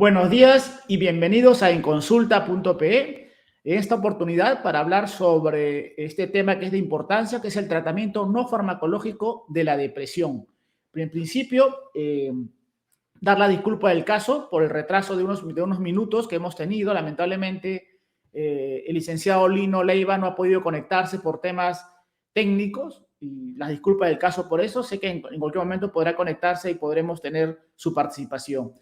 Buenos días y bienvenidos a enconsulta.pe. En esta oportunidad para hablar sobre este tema que es de importancia, que es el tratamiento no farmacológico de la depresión. En principio, dar la disculpa del caso por el retraso de unos minutos que hemos tenido. Lamentablemente, el licenciado Lino Leiva no ha podido conectarse por temas técnicos y las disculpas del caso por eso. Sé que en cualquier momento podrá conectarse y podremos tener su participación.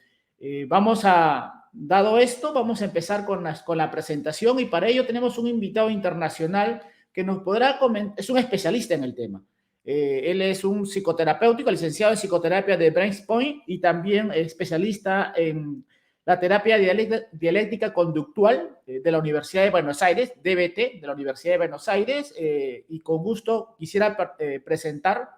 Dado esto, vamos a empezar con la presentación y para ello tenemos un invitado internacional que nos podrá comentar, es un especialista en el tema. Él es un psicoterapéutico, licenciado en psicoterapia de Brainspoint y también especialista en la terapia dialéctica conductual de la Universidad de Buenos Aires, DBT, de la Universidad de Buenos Aires, y con gusto quisiera presentar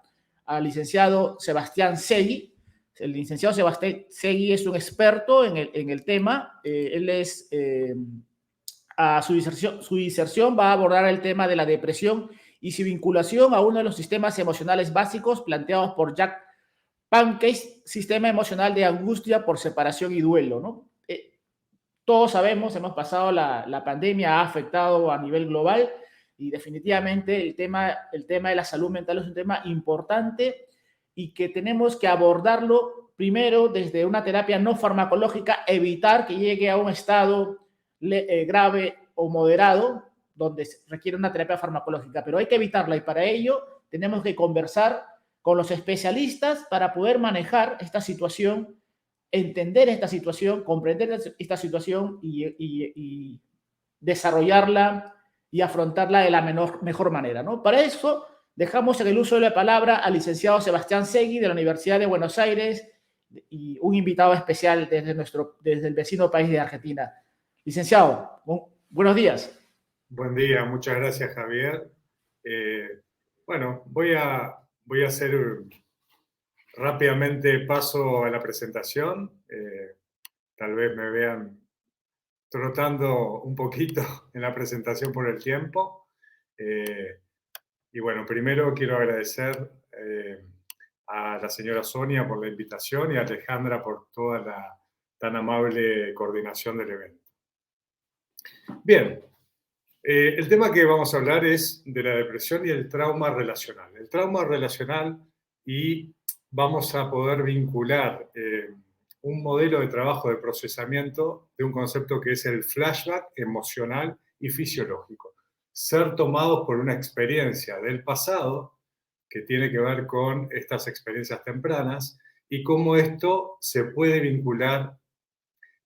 al licenciado Sebastián Segui. El licenciado Sebastián Segui es un experto en el tema. Su diserción va a abordar el tema de la depresión y su vinculación a uno de los sistemas emocionales básicos planteados por Jack Pankes, sistema emocional de angustia por separación y duelo, ¿no? Todos sabemos, hemos pasado la pandemia, ha afectado a nivel global y definitivamente el tema de la salud mental es un tema importante y que tenemos que abordarlo primero desde una terapia no farmacológica, evitar que llegue a un estado grave o moderado donde requiere una terapia farmacológica, pero hay que evitarla y para ello tenemos que conversar con los especialistas para poder manejar esta situación, entender esta situación, comprender esta situación y desarrollarla y afrontarla de la mejor manera, ¿no? Para eso dejamos en el uso de la palabra al licenciado Sebastián Segui de la Universidad de Buenos Aires y un invitado especial desde el vecino país de Argentina. Licenciado, buenos días. Buen día, muchas gracias, Javier. Bueno, voy a hacer rápidamente paso a la presentación. Tal vez me vean trotando un poquito en la presentación por el tiempo. Y bueno, primero quiero agradecer a la señora Sonia por la invitación y a Alejandra por toda la tan amable coordinación del evento. Bien. El tema que vamos a hablar es de la depresión y el trauma relacional. El trauma relacional y vamos a poder vincular un modelo de trabajo de procesamiento de un concepto que es el flashback emocional y fisiológico. Ser tomados por una experiencia del pasado que tiene que ver con estas experiencias tempranas y cómo esto se puede vincular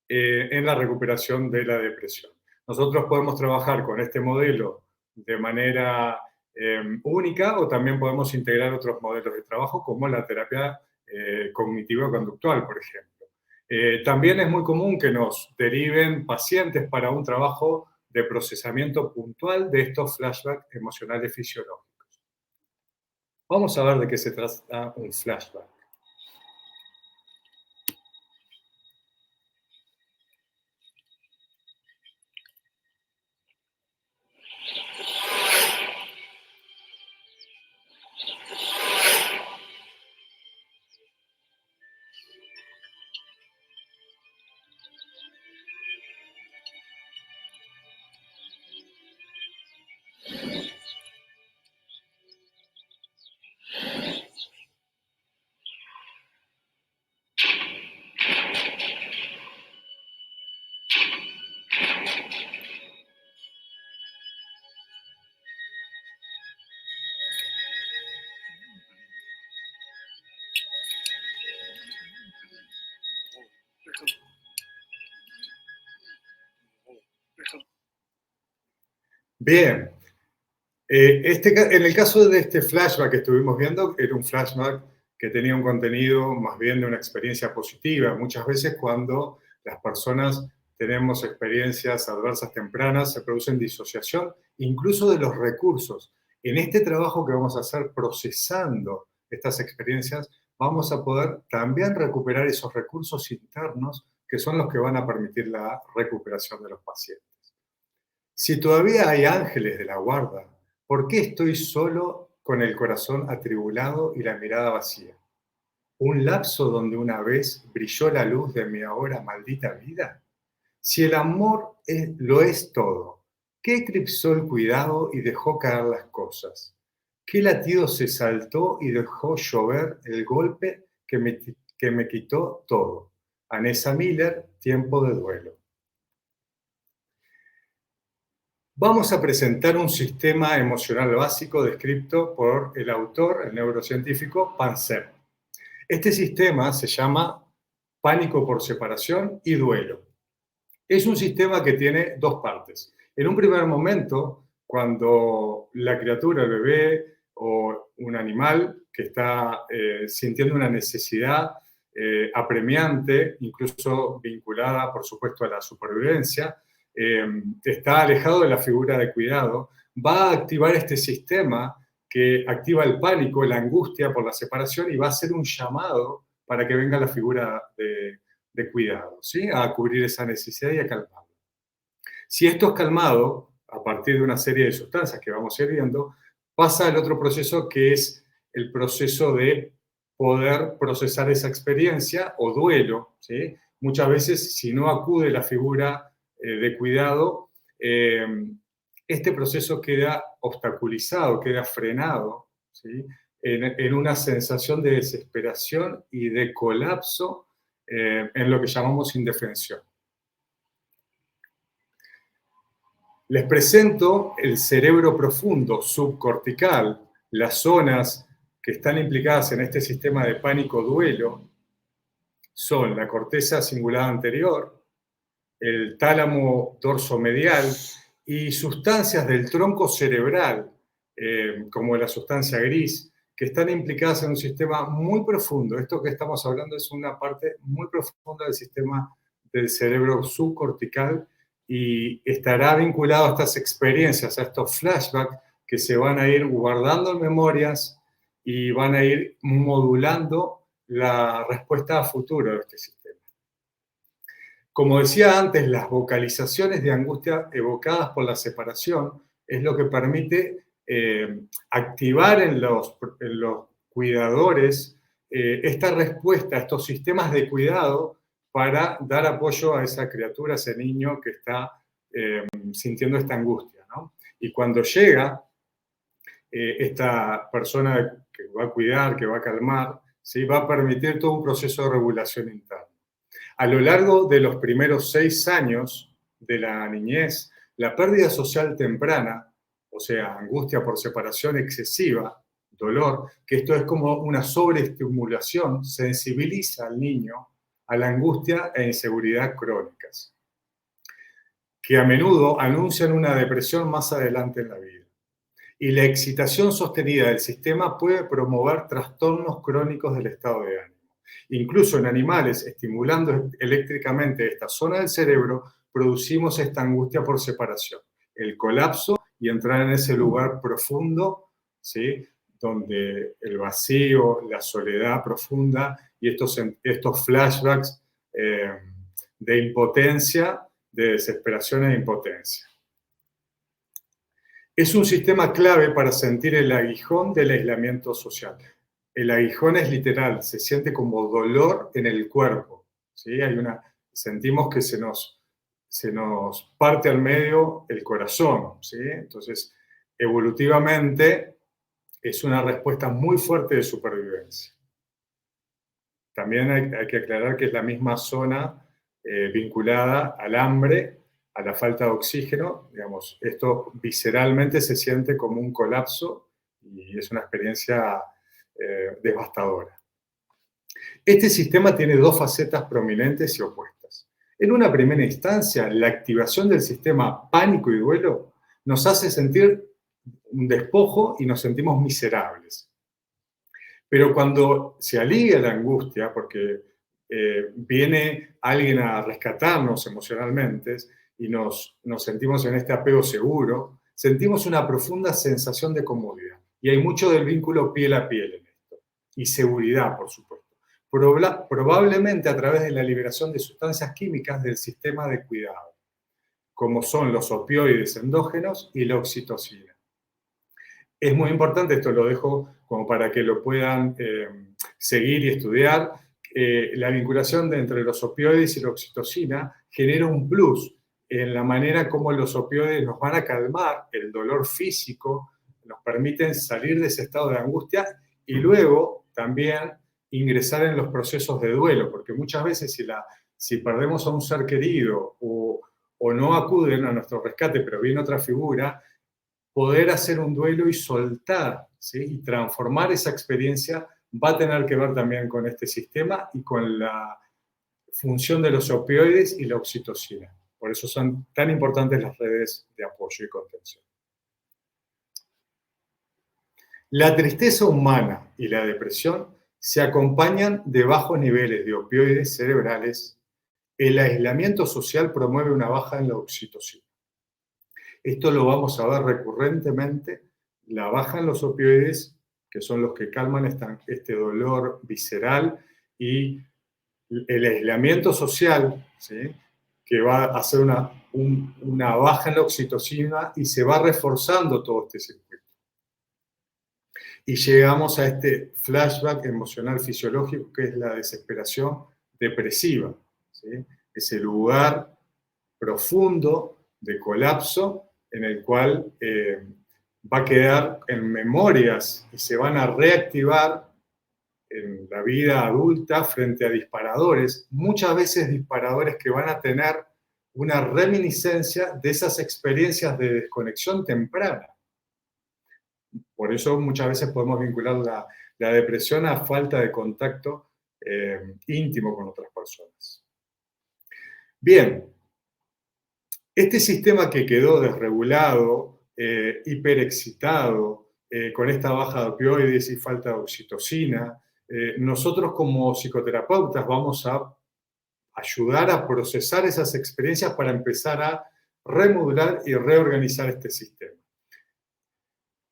en la recuperación de la depresión. Nosotros podemos trabajar con este modelo de manera única o también podemos integrar otros modelos de trabajo como la terapia cognitivo-conductual, por ejemplo. También es muy común que nos deriven pacientes para un trabajo de procesamiento puntual de estos flashbacks emocionales fisiológicos. Vamos a ver de qué se trata un flashback. Bien, en el caso de este flashback que estuvimos viendo, era un flashback que tenía un contenido más bien de una experiencia positiva. Muchas veces cuando las personas tenemos experiencias adversas tempranas, se producen disociación incluso de los recursos. En este trabajo que vamos a hacer procesando estas experiencias, vamos a poder también recuperar esos recursos internos que son los que van a permitir la recuperación de los pacientes. Si todavía hay ángeles de la guarda, ¿por qué estoy solo con el corazón atribulado y la mirada vacía? ¿Un lapso donde una vez brilló la luz de mi ahora maldita vida? Si el amor lo es todo, ¿qué eclipsó el cuidado y dejó caer las cosas? ¿Qué latido se saltó y dejó llover el golpe que me quitó todo? Anessa Miller, Tiempo de duelo. Vamos a presentar un sistema emocional básico descrito por el autor, el neurocientífico Panzer. Este sistema se llama pánico por separación y duelo. Es un sistema que tiene dos partes. En un primer momento, cuando la criatura, el bebé o un animal que está sintiendo una necesidad apremiante, incluso vinculada, por supuesto, a la supervivencia, está alejado de la figura de cuidado, va a activar este sistema que activa el pánico, la angustia por la separación y va a hacer un llamado para que venga la figura de cuidado, ¿sí? A cubrir esa necesidad y a calmarlo. Si esto es calmado, a partir de una serie de sustancias que vamos a ir viendo, pasa al otro proceso que es el proceso de poder procesar esa experiencia o duelo, ¿sí? Muchas veces, si no acude la figura de cuidado, este proceso queda obstaculizado, queda frenado, ¿sí? En una sensación de desesperación y de colapso en lo que llamamos indefensión. Les presento el cerebro profundo, subcortical, las zonas que están implicadas en este sistema de pánico-duelo son la corteza cingulada anterior, el tálamo dorsomedial y sustancias del tronco cerebral, como la sustancia gris, que están implicadas en un sistema muy profundo. Esto que estamos hablando es una parte muy profunda del sistema del cerebro subcortical y estará vinculado a estas experiencias, a estos flashbacks que se van a ir guardando en memorias y van a ir modulando la respuesta a futuro de este sistema. Como decía antes, las vocalizaciones de angustia evocadas por la separación es lo que permite activar en los cuidadores esta respuesta, estos sistemas de cuidado para dar apoyo a esa criatura, a ese niño que está sintiendo esta angustia, ¿no? Y cuando llega esta persona que va a cuidar, que va a calmar, ¿sí? Va a permitir todo un proceso de regulación interna. A lo largo de los primeros 6 años de la niñez, la pérdida social temprana, o sea, angustia por separación excesiva, dolor, que esto es como una sobreestimulación, sensibiliza al niño a la angustia e inseguridad crónicas, que a menudo anuncian una depresión más adelante en la vida. Y la excitación sostenida del sistema puede promover trastornos crónicos del estado de ánimo. Incluso en animales, estimulando eléctricamente esta zona del cerebro, producimos esta angustia por separación, el colapso y entrar en ese lugar profundo, ¿sí? Donde el vacío, la soledad profunda y estos flashbacks de impotencia, de desesperación e impotencia. Es un sistema clave para sentir el aguijón del aislamiento social. El aguijón es literal, se siente como dolor en el cuerpo, ¿sí? Sentimos que se nos parte al medio el corazón, ¿sí? Entonces, evolutivamente, es una respuesta muy fuerte de supervivencia. También hay que aclarar que es la misma zona vinculada al hambre, a la falta de oxígeno, digamos, esto visceralmente se siente como un colapso y es una experiencia devastadora. Este sistema tiene dos facetas prominentes y opuestas. En una primera instancia, la activación del sistema pánico y duelo nos hace sentir un despojo y nos sentimos miserables. Pero cuando se alivia la angustia, porque viene alguien a rescatarnos emocionalmente y nos sentimos en este apego seguro, sentimos una profunda sensación de comodidad. Y hay mucho del vínculo piel a piel en esto. Y seguridad, por supuesto. Probablemente a través de la liberación de sustancias químicas del sistema de cuidado, como son los opioides endógenos y la oxitocina. Es muy importante, esto lo dejo como para que lo puedan seguir y estudiar. La vinculación entre los opioides y la oxitocina genera un plus en la manera como los opioides nos van a calmar el dolor físico, nos permiten salir de ese estado de angustia y luego también ingresar en los procesos de duelo, porque muchas veces si perdemos a un ser querido o no acuden a nuestro rescate, pero viene otra figura, poder hacer un duelo y soltar, ¿sí? Y transformar esa experiencia va a tener que ver también con este sistema y con la función de los opioides y la oxitocina. Por eso son tan importantes las redes de apoyo y contención. La tristeza humana y la depresión se acompañan de bajos niveles de opioides cerebrales. El aislamiento social promueve una baja en la oxitocina. Esto lo vamos a ver recurrentemente, la baja en los opioides, que son los que calman este dolor visceral, y el aislamiento social, ¿sí? Que va a hacer una baja en la oxitocina y se va reforzando todo este circuito. Y llegamos a este flashback emocional fisiológico que es la desesperación depresiva, ¿sí? Ese lugar profundo de colapso en el cual va a quedar en memorias y se van a reactivar en la vida adulta frente a disparadores, muchas veces disparadores que van a tener una reminiscencia de esas experiencias de desconexión temprana. Por eso muchas veces podemos vincular la depresión a falta de contacto íntimo con otras personas. Bien, este sistema que quedó desregulado, hiperexcitado, con esta baja de opioides y falta de oxitocina, nosotros como psicoterapeutas vamos a ayudar a procesar esas experiencias para empezar a remodular y reorganizar este sistema.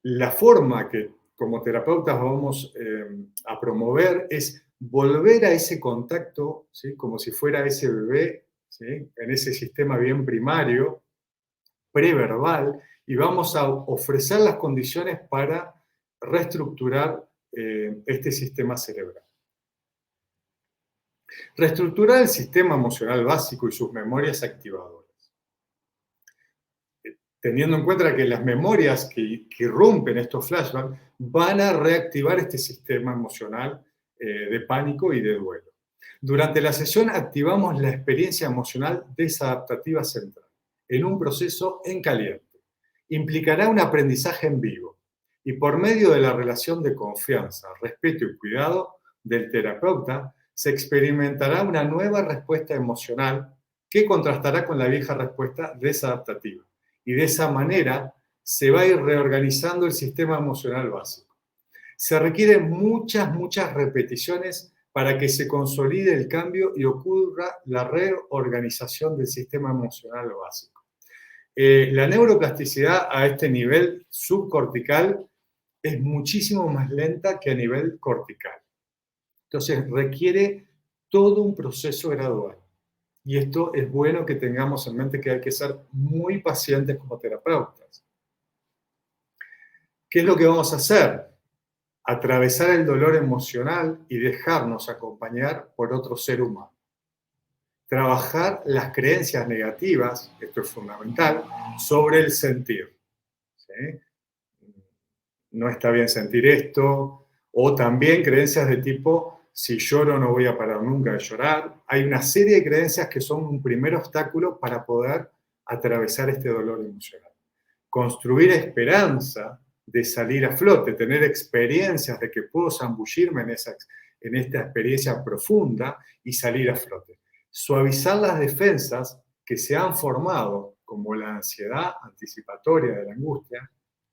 La forma que como terapeutas vamos a promover es volver a ese contacto, ¿sí? Como si fuera ese bebé, ¿sí? En ese sistema bien primario, preverbal, y vamos a ofrecer las condiciones para reestructurar este sistema cerebral. Reestructurar el sistema emocional básico y sus memorias activadoras. Teniendo en cuenta que las memorias que irrumpen estos flashbacks van a reactivar este sistema emocional de pánico y de duelo. Durante la sesión activamos la experiencia emocional desadaptativa central en un proceso en caliente. Implicará un aprendizaje en vivo y por medio de la relación de confianza, respeto y cuidado del terapeuta se experimentará una nueva respuesta emocional que contrastará con la vieja respuesta desadaptativa. Y de esa manera se va a ir reorganizando el sistema emocional básico. Se requieren muchas repeticiones para que se consolide el cambio y ocurra la reorganización del sistema emocional básico. La neuroplasticidad a este nivel subcortical es muchísimo más lenta que a nivel cortical. Entonces requiere todo un proceso gradual. Y esto es bueno que tengamos en mente que hay que ser muy pacientes como terapeutas. ¿Qué es lo que vamos a hacer? Atravesar el dolor emocional y dejarnos acompañar por otro ser humano. Trabajar las creencias negativas, esto es fundamental, sobre el sentir. ¿Sí? No está bien sentir esto, o también creencias de tipo, si lloro no voy a parar nunca de llorar. Hay una serie de creencias que son un primer obstáculo para poder atravesar este dolor emocional. Construir esperanza de salir a flote, tener experiencias de que puedo zambullirme en esta experiencia profunda y salir a flote. Suavizar las defensas que se han formado, como la ansiedad anticipatoria de la angustia,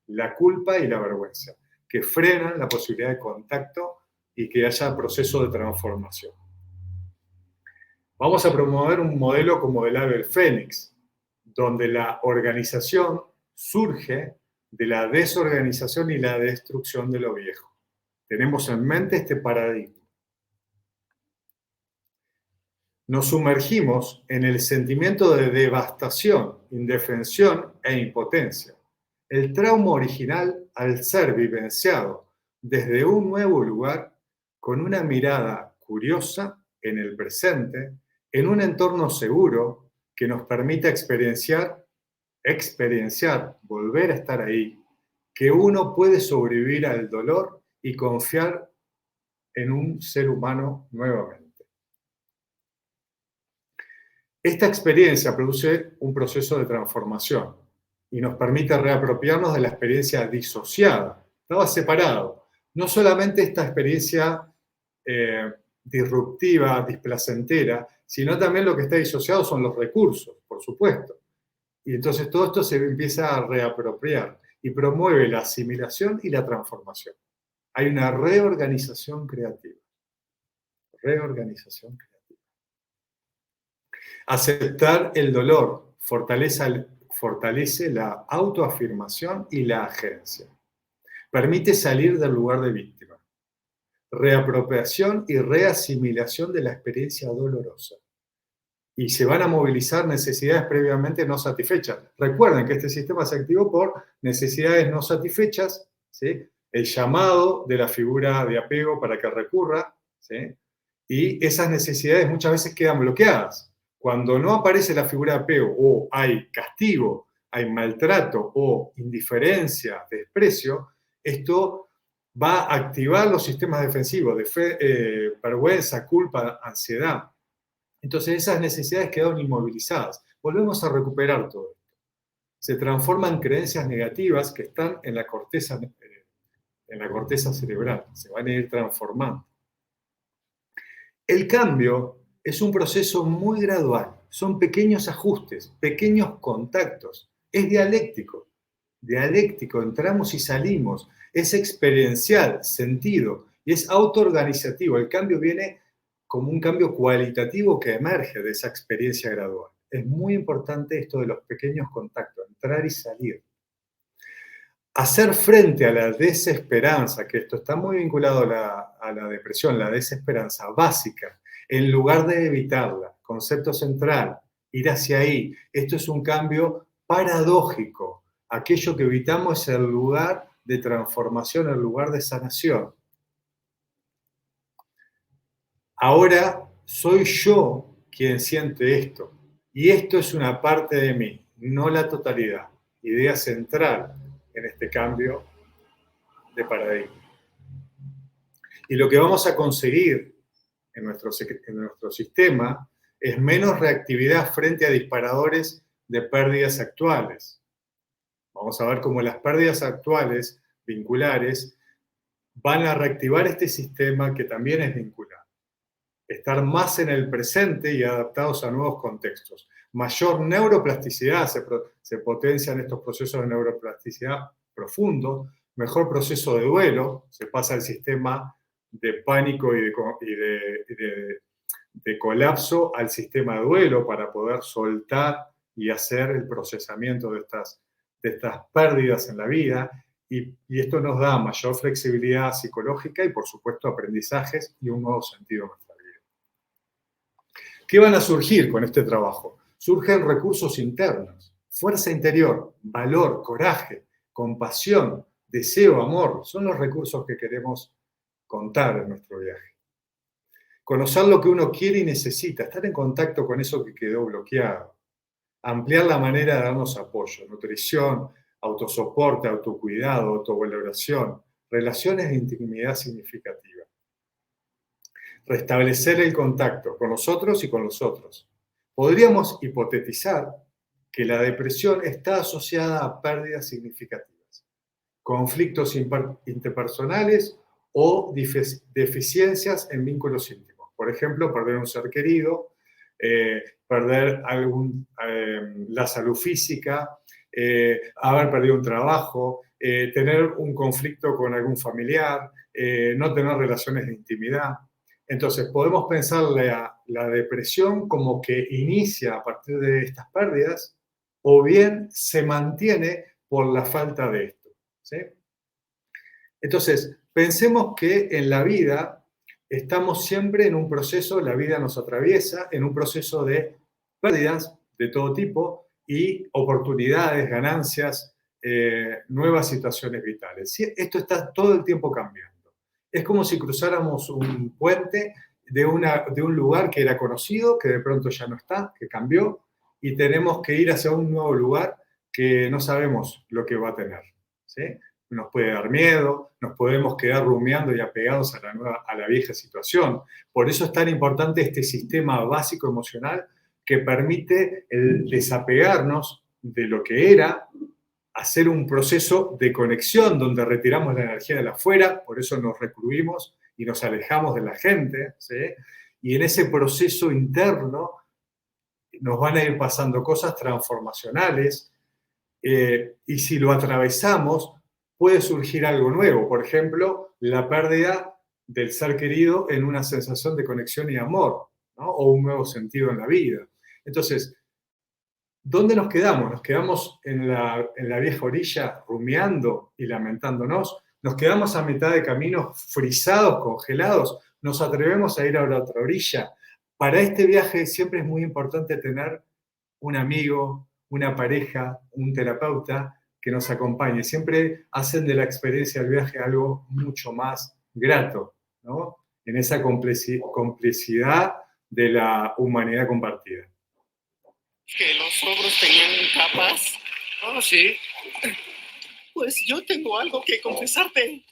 la culpa y la vergüenza, que frenan la posibilidad de contacto y que haya proceso de transformación. Vamos a promover un modelo como el ave fénix, donde la organización surge de la desorganización y la destrucción de lo viejo. Tenemos en mente este paradigma. Nos sumergimos en el sentimiento de devastación, indefensión e impotencia. El trauma original, al ser vivenciado desde un nuevo lugar, con una mirada curiosa en el presente, en un entorno seguro que nos permita experienciar, volver a estar ahí, que uno puede sobrevivir al dolor y confiar en un ser humano nuevamente. Esta experiencia produce un proceso de transformación y nos permite reapropiarnos de la experiencia disociada. Estaba separado. No solamente esta experiencia disruptiva, displacentera, sino también lo que está disociado son los recursos, por supuesto. Y entonces todo esto se empieza a reapropiar y promueve la asimilación y la transformación. Hay una reorganización creativa. Reorganización creativa. Aceptar el dolor fortalece la autoafirmación y la agencia. Permite salir del lugar de víctima. Reapropiación y reasimilación de la experiencia dolorosa. Y se van a movilizar necesidades previamente no satisfechas. Recuerden que este sistema se activó por necesidades no satisfechas, ¿sí? El llamado de la figura de apego para que recurra, ¿sí? Y esas necesidades muchas veces quedan bloqueadas. Cuando no aparece la figura de apego o hay castigo, hay maltrato o indiferencia, desprecio, esto va a activar los sistemas defensivos de vergüenza, culpa, ansiedad. Entonces esas necesidades quedaron inmovilizadas. Volvemos a recuperar todo esto. Se transforman en creencias negativas que están en la corteza cerebral. Se van a ir transformando. El cambio es un proceso muy gradual. Son pequeños ajustes, pequeños contactos. Es dialéctico. Dialéctico, entramos y salimos. Es experiencial, sentido. Y es autoorganizativo. El cambio viene como un cambio cualitativo que emerge de esa experiencia gradual. Es muy importante esto de los pequeños contactos, entrar y salir. Hacer frente a la desesperanza, que esto está muy vinculado a la depresión, la desesperanza básica, en lugar de evitarla. Concepto central, ir hacia ahí. Esto es un cambio paradójico. Aquello que evitamos es el lugar de transformación, el lugar de sanación. Ahora soy yo quien siente esto. Y esto es una parte de mí, no la totalidad. Idea central en este cambio de paradigma. Y lo que vamos a conseguir en nuestro sistema es menos reactividad frente a disparadores de pérdidas actuales. Vamos a ver cómo las pérdidas actuales, vinculares, van a reactivar este sistema que también es vincular. Estar más en el presente y adaptados a nuevos contextos. Mayor neuroplasticidad, se potencian estos procesos de neuroplasticidad profundo, mejor proceso de duelo, se pasa al sistema de pánico y de colapso al sistema de duelo para poder soltar y hacer el procesamiento de estas pérdidas en la vida. Y esto nos da mayor flexibilidad psicológica y, por supuesto, aprendizajes y un nuevo sentido en nuestra vida. ¿Qué van a surgir con este trabajo? Surgen recursos internos, fuerza interior, valor, coraje, compasión, deseo, amor. Son los recursos que queremos contar en nuestro viaje. Conocer lo que uno quiere y necesita, estar en contacto con eso que quedó bloqueado. Ampliar la manera de darnos apoyo, nutrición, autosoporte, autocuidado, autovaloración, relaciones de intimidad significativa. Restablecer el contacto con nosotros y con los otros. Podríamos hipotetizar que la depresión está asociada a pérdidas significativas, conflictos interpersonales o deficiencias en vínculos íntimos. Por ejemplo, perder un ser querido, perder la salud física, haber perdido un trabajo, tener un conflicto con algún familiar, no tener relaciones de intimidad. Entonces, podemos pensar la depresión como que inicia a partir de estas pérdidas o bien se mantiene por la falta de esto, ¿sí? Entonces, pensemos que en la vida estamos siempre en un proceso, la vida nos atraviesa, en un proceso de pérdidas de todo tipo y oportunidades, ganancias, nuevas situaciones vitales. ¿Sí? Esto está todo el tiempo cambiando. Es como si cruzáramos un puente de un lugar que era conocido, que de pronto ya no está, que cambió, y tenemos que ir hacia un nuevo lugar que no sabemos lo que va a tener, ¿sí? Nos puede dar miedo, nos podemos quedar rumiando y apegados a la vieja situación. Por eso es tan importante este sistema básico emocional que permite el desapegarnos de lo que era, hacer un proceso de conexión donde retiramos la energía de la afuera, por eso nos recluimos y nos alejamos de la gente, ¿sí? Y en ese proceso interno nos van a ir pasando cosas transformacionales, y si lo atravesamos puede surgir algo nuevo, por ejemplo, la pérdida del ser querido en una sensación de conexión y amor, ¿no? O un nuevo sentido en la vida. Entonces, ¿dónde nos quedamos? ¿Nos quedamos en la vieja orilla rumiando y lamentándonos? ¿Nos quedamos a mitad de camino frisados, congelados? ¿Nos atrevemos a ir a la otra orilla? Para este viaje siempre es muy importante tener un amigo, una pareja, un terapeuta que nos acompañe. Siempre hacen de la experiencia del viaje algo mucho más grato, ¿no? En esa complicidad de la humanidad compartida. ¿Que los ogros tenían capas? Oh, sí. Pues yo tengo algo que confesarte.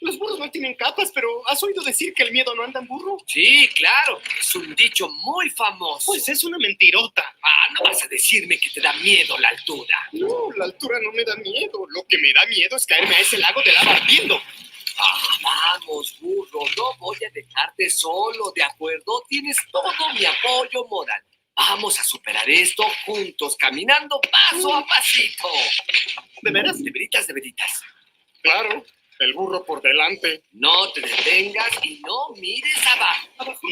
Los burros no tienen capas, pero ¿has oído decir que el miedo no anda en burro? Sí, claro. Es un dicho muy famoso. Pues es una mentirota. Ah, no vas a decirme que te da miedo la altura. No, la altura no me da miedo. Lo que me da miedo es caerme a ese lago de lava ardiendo. Ah, vamos, burro, no voy a dejarte solo, ¿de acuerdo? Tienes todo mi apoyo moral. Vamos a superar esto juntos, caminando paso a pasito. ¿De veras? De veritas, de veritas. Claro, el burro por delante. No te detengas y no mires abajo. Abajo.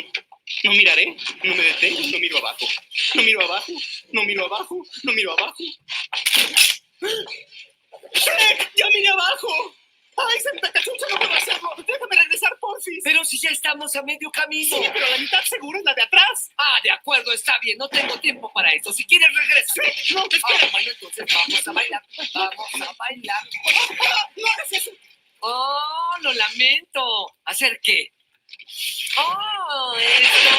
No miraré, no me detengo, no miro abajo. No miro abajo, no miro abajo, no miro abajo. ¡Shrek! ¡Ya miré abajo! ¡Ay, Santa Cachucha, no puedo hacerlo! ¡Déjame regresar, porfis! Pero si ya estamos a medio camino. Sí, pero la mitad seguro es la de atrás. Ah, de acuerdo, está bien, no tengo tiempo para eso. Si quieres, regresa. Sí, no, espera. Ah, bueno, entonces vamos a bailar. Vamos a bailar. No hagas eso. Oh, lo lamento. ¿Hacer qué? Oh, ¿esto?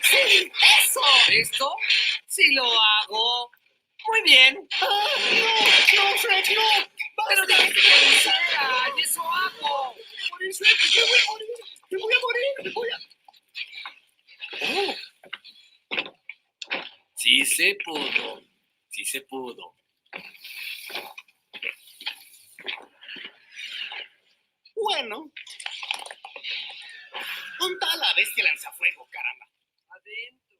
Sí, eso. ¿Esto? Sí lo hago. Muy bien. No, Shrek, no. Pero Basta. dije que lo hiciera, y eso hago. Morir, Shrek, me voy a morir. Me voy a morir, me voy a... Sí se pudo. Sí se pudo. Bueno. ¿Dónde está la bestia lanzafuego, caramba? Adentro.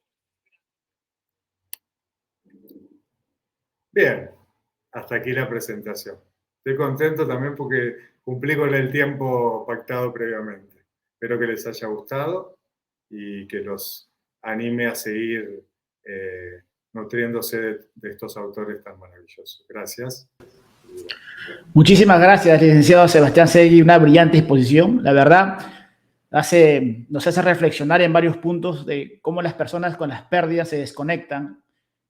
Bien, hasta aquí la presentación. Estoy contento también porque cumplí con el tiempo pactado previamente. Espero que les haya gustado y que los anime a seguir nutriéndose de estos autores tan maravillosos. Gracias. Muchísimas gracias, licenciado Sebastián Segui, una brillante exposición. La verdad, nos hace reflexionar en varios puntos de cómo las personas con las pérdidas se desconectan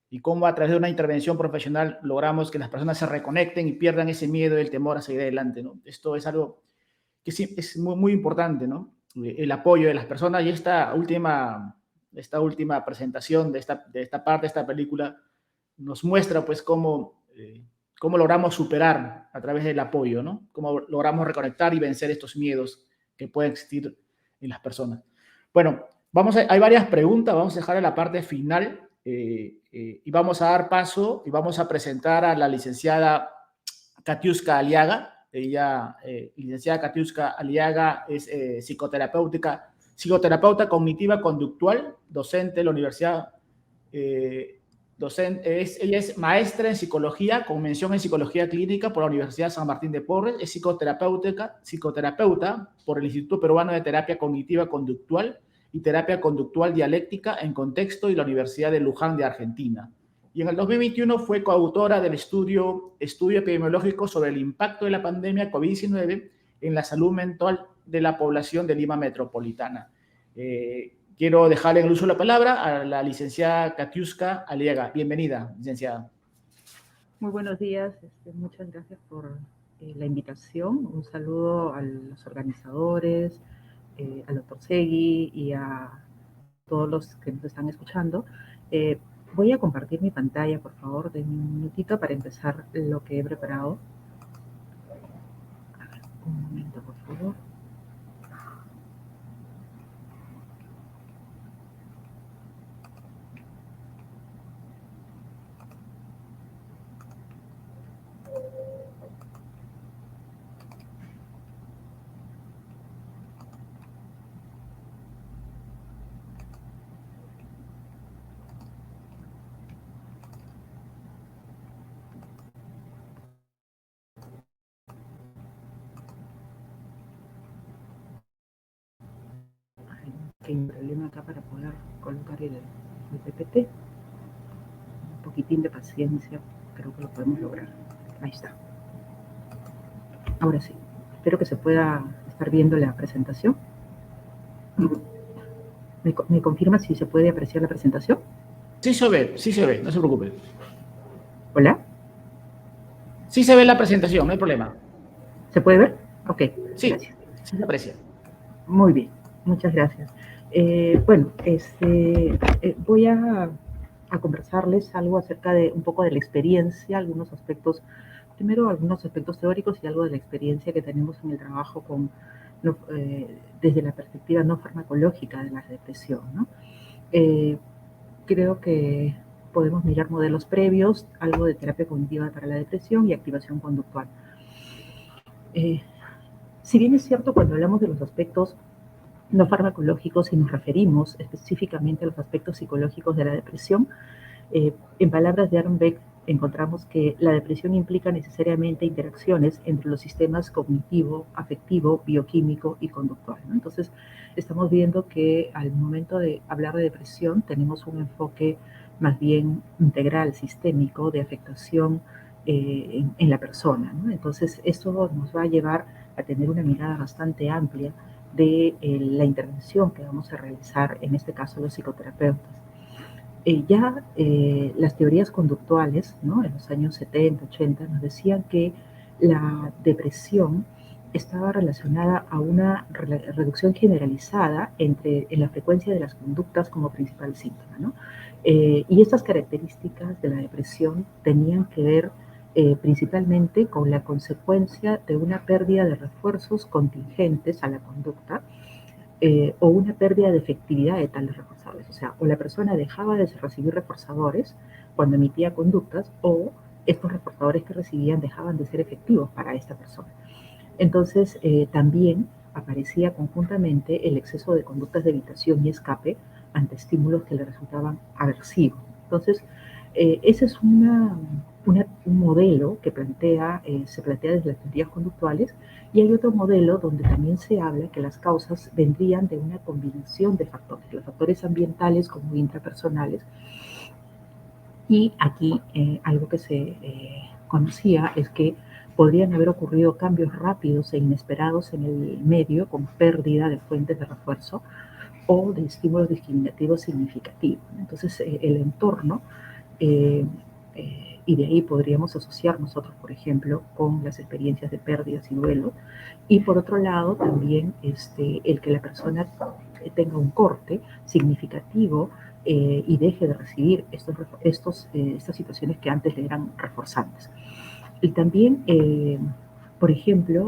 y cómo a través de una intervención profesional logramos que las personas se reconecten y pierdan ese miedo y el temor a seguir adelante, ¿no? Esto es algo que sí, es muy, muy importante, ¿no? El apoyo de las personas y esta última presentación de esta parte de esta película nos muestra pues cómo logramos superar a través del apoyo, ¿no? Cómo logramos reconectar y vencer estos miedos que pueden existir en las personas. Bueno, hay varias preguntas, vamos a dejar en la parte final y vamos a dar paso y vamos a presentar a la licenciada Katiuska Aliaga. Ella, licenciada Katiuska Aliaga, es psicoterapeuta cognitiva conductual, docente de la Universidad. Ella es maestra en psicología con mención en psicología clínica por la Universidad San Martín de Porres, es psicoterapeuta por el Instituto Peruano de Terapia Cognitiva Conductual y Terapia Conductual Dialéctica en Contexto y la Universidad de Luján de Argentina. Y en el 2021 fue coautora del estudio epidemiológico sobre el impacto de la pandemia COVID-19 en la salud mental de la población de Lima metropolitana. Quiero dejarle en el uso la palabra a la licenciada Katiuska Aliaga. Bienvenida, licenciada. Muy buenos días. Muchas gracias por la invitación. Un saludo a los organizadores, al doctor Segui y a todos los que nos están escuchando. Voy a compartir mi pantalla, por favor, de un minutito para empezar lo que he preparado. A ver, un momento, por favor. Hay un problema acá para poder colocar el PPT. Un poquitín de paciencia, creo que lo podemos lograr. Ahí está. Ahora sí, espero que se pueda estar viendo la presentación. ¿Me confirma si se puede apreciar la presentación? Sí se ve, no se preocupe. ¿Hola? Sí se ve la presentación, no hay problema. ¿Se puede ver? Ok, sí, gracias. Sí se aprecia. Muy bien, muchas gracias. Bueno, voy a conversarles algo acerca de un poco de la experiencia, algunos aspectos, primero algunos aspectos teóricos y algo de la experiencia que tenemos en el trabajo con, desde la perspectiva no farmacológica de la depresión, ¿no? Creo que podemos mirar modelos previos, algo de terapia cognitiva para la depresión y activación conductual. Si bien es cierto, cuando hablamos de los aspectos no farmacológicos y nos referimos específicamente a los aspectos psicológicos de la depresión, en palabras de Aaron Beck, encontramos que la depresión implica necesariamente interacciones entre los sistemas cognitivo, afectivo, bioquímico y conductual, ¿no? Entonces, estamos viendo que al momento de hablar de depresión tenemos un enfoque más bien integral, sistémico, de afectación en la persona, ¿no? Entonces, esto nos va a llevar a tener una mirada bastante amplia de la intervención que vamos a realizar, en este caso los psicoterapeutas. Las teorías conductuales, ¿no?, en los años 70, 80, nos decían que la depresión estaba relacionada a una reducción generalizada en la frecuencia de las conductas como principal síntoma, ¿no? Y estas características de la depresión tenían que ver principalmente con la consecuencia de una pérdida de refuerzos contingentes a la conducta, o una pérdida de efectividad de tales reforzadores. O sea, o la persona dejaba de recibir reforzadores cuando emitía conductas, o estos reforzadores que recibían dejaban de ser efectivos para esta persona. Entonces, también aparecía conjuntamente el exceso de conductas de evitación y escape ante estímulos que le resultaban aversivos. Entonces, ese es un modelo que se plantea desde las teorías conductuales, y hay otro modelo donde también se habla que las causas vendrían de una combinación de factores, los factores ambientales como intrapersonales, y aquí algo que se conocía es que podrían haber ocurrido cambios rápidos e inesperados en el medio con pérdida de fuentes de refuerzo o de estímulos discriminativos significativos. Entonces, el entorno, y de ahí podríamos asociar nosotros, por ejemplo, con las experiencias de pérdidas y duelo. Y por otro lado, también el que la persona tenga un corte significativo y deje de recibir estas situaciones que antes le eran reforzantes. Y también, por ejemplo,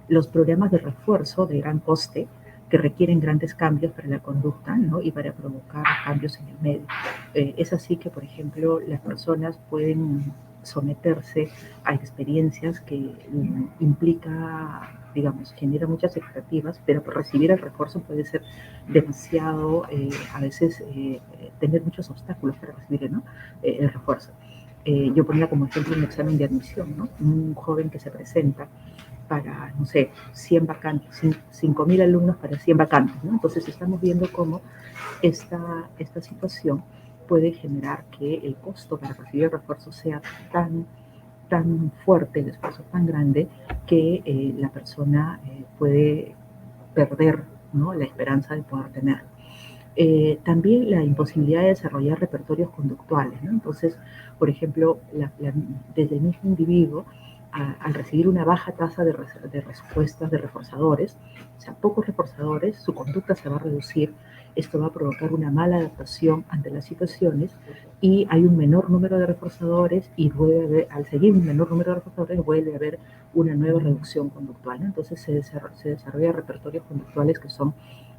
los programas de refuerzo de gran coste que requieren grandes cambios para la conducta, ¿no?, y para provocar cambios en el medio. Es así que, por ejemplo, las personas pueden someterse a experiencias que implica, digamos, genera muchas expectativas, pero por recibir el refuerzo puede ser demasiado, a veces tener muchos obstáculos para recibir, ¿no?, el refuerzo. Yo ponía como ejemplo un examen de admisión, ¿no? Un joven que se presenta para, no sé, 100 vacantes, 5.000 alumnos para 100 vacantes, ¿no? Entonces estamos viendo cómo esta situación puede generar que el costo para recibir el refuerzo sea tan fuerte, el esfuerzo tan grande, que la persona puede perder, ¿no?, la esperanza de poder tenerlo. También la imposibilidad de desarrollar repertorios conductuales, ¿no? Entonces, por ejemplo, desde el mismo individuo al recibir una baja tasa de respuestas de reforzadores, o sea, pocos reforzadores, su conducta se va a reducir. Esto va a provocar una mala adaptación ante las situaciones y hay un menor número de reforzadores y al seguir un menor número de reforzadores vuelve a haber una nueva reducción conductual, ¿no? Entonces se desarrollan repertorios conductuales que son,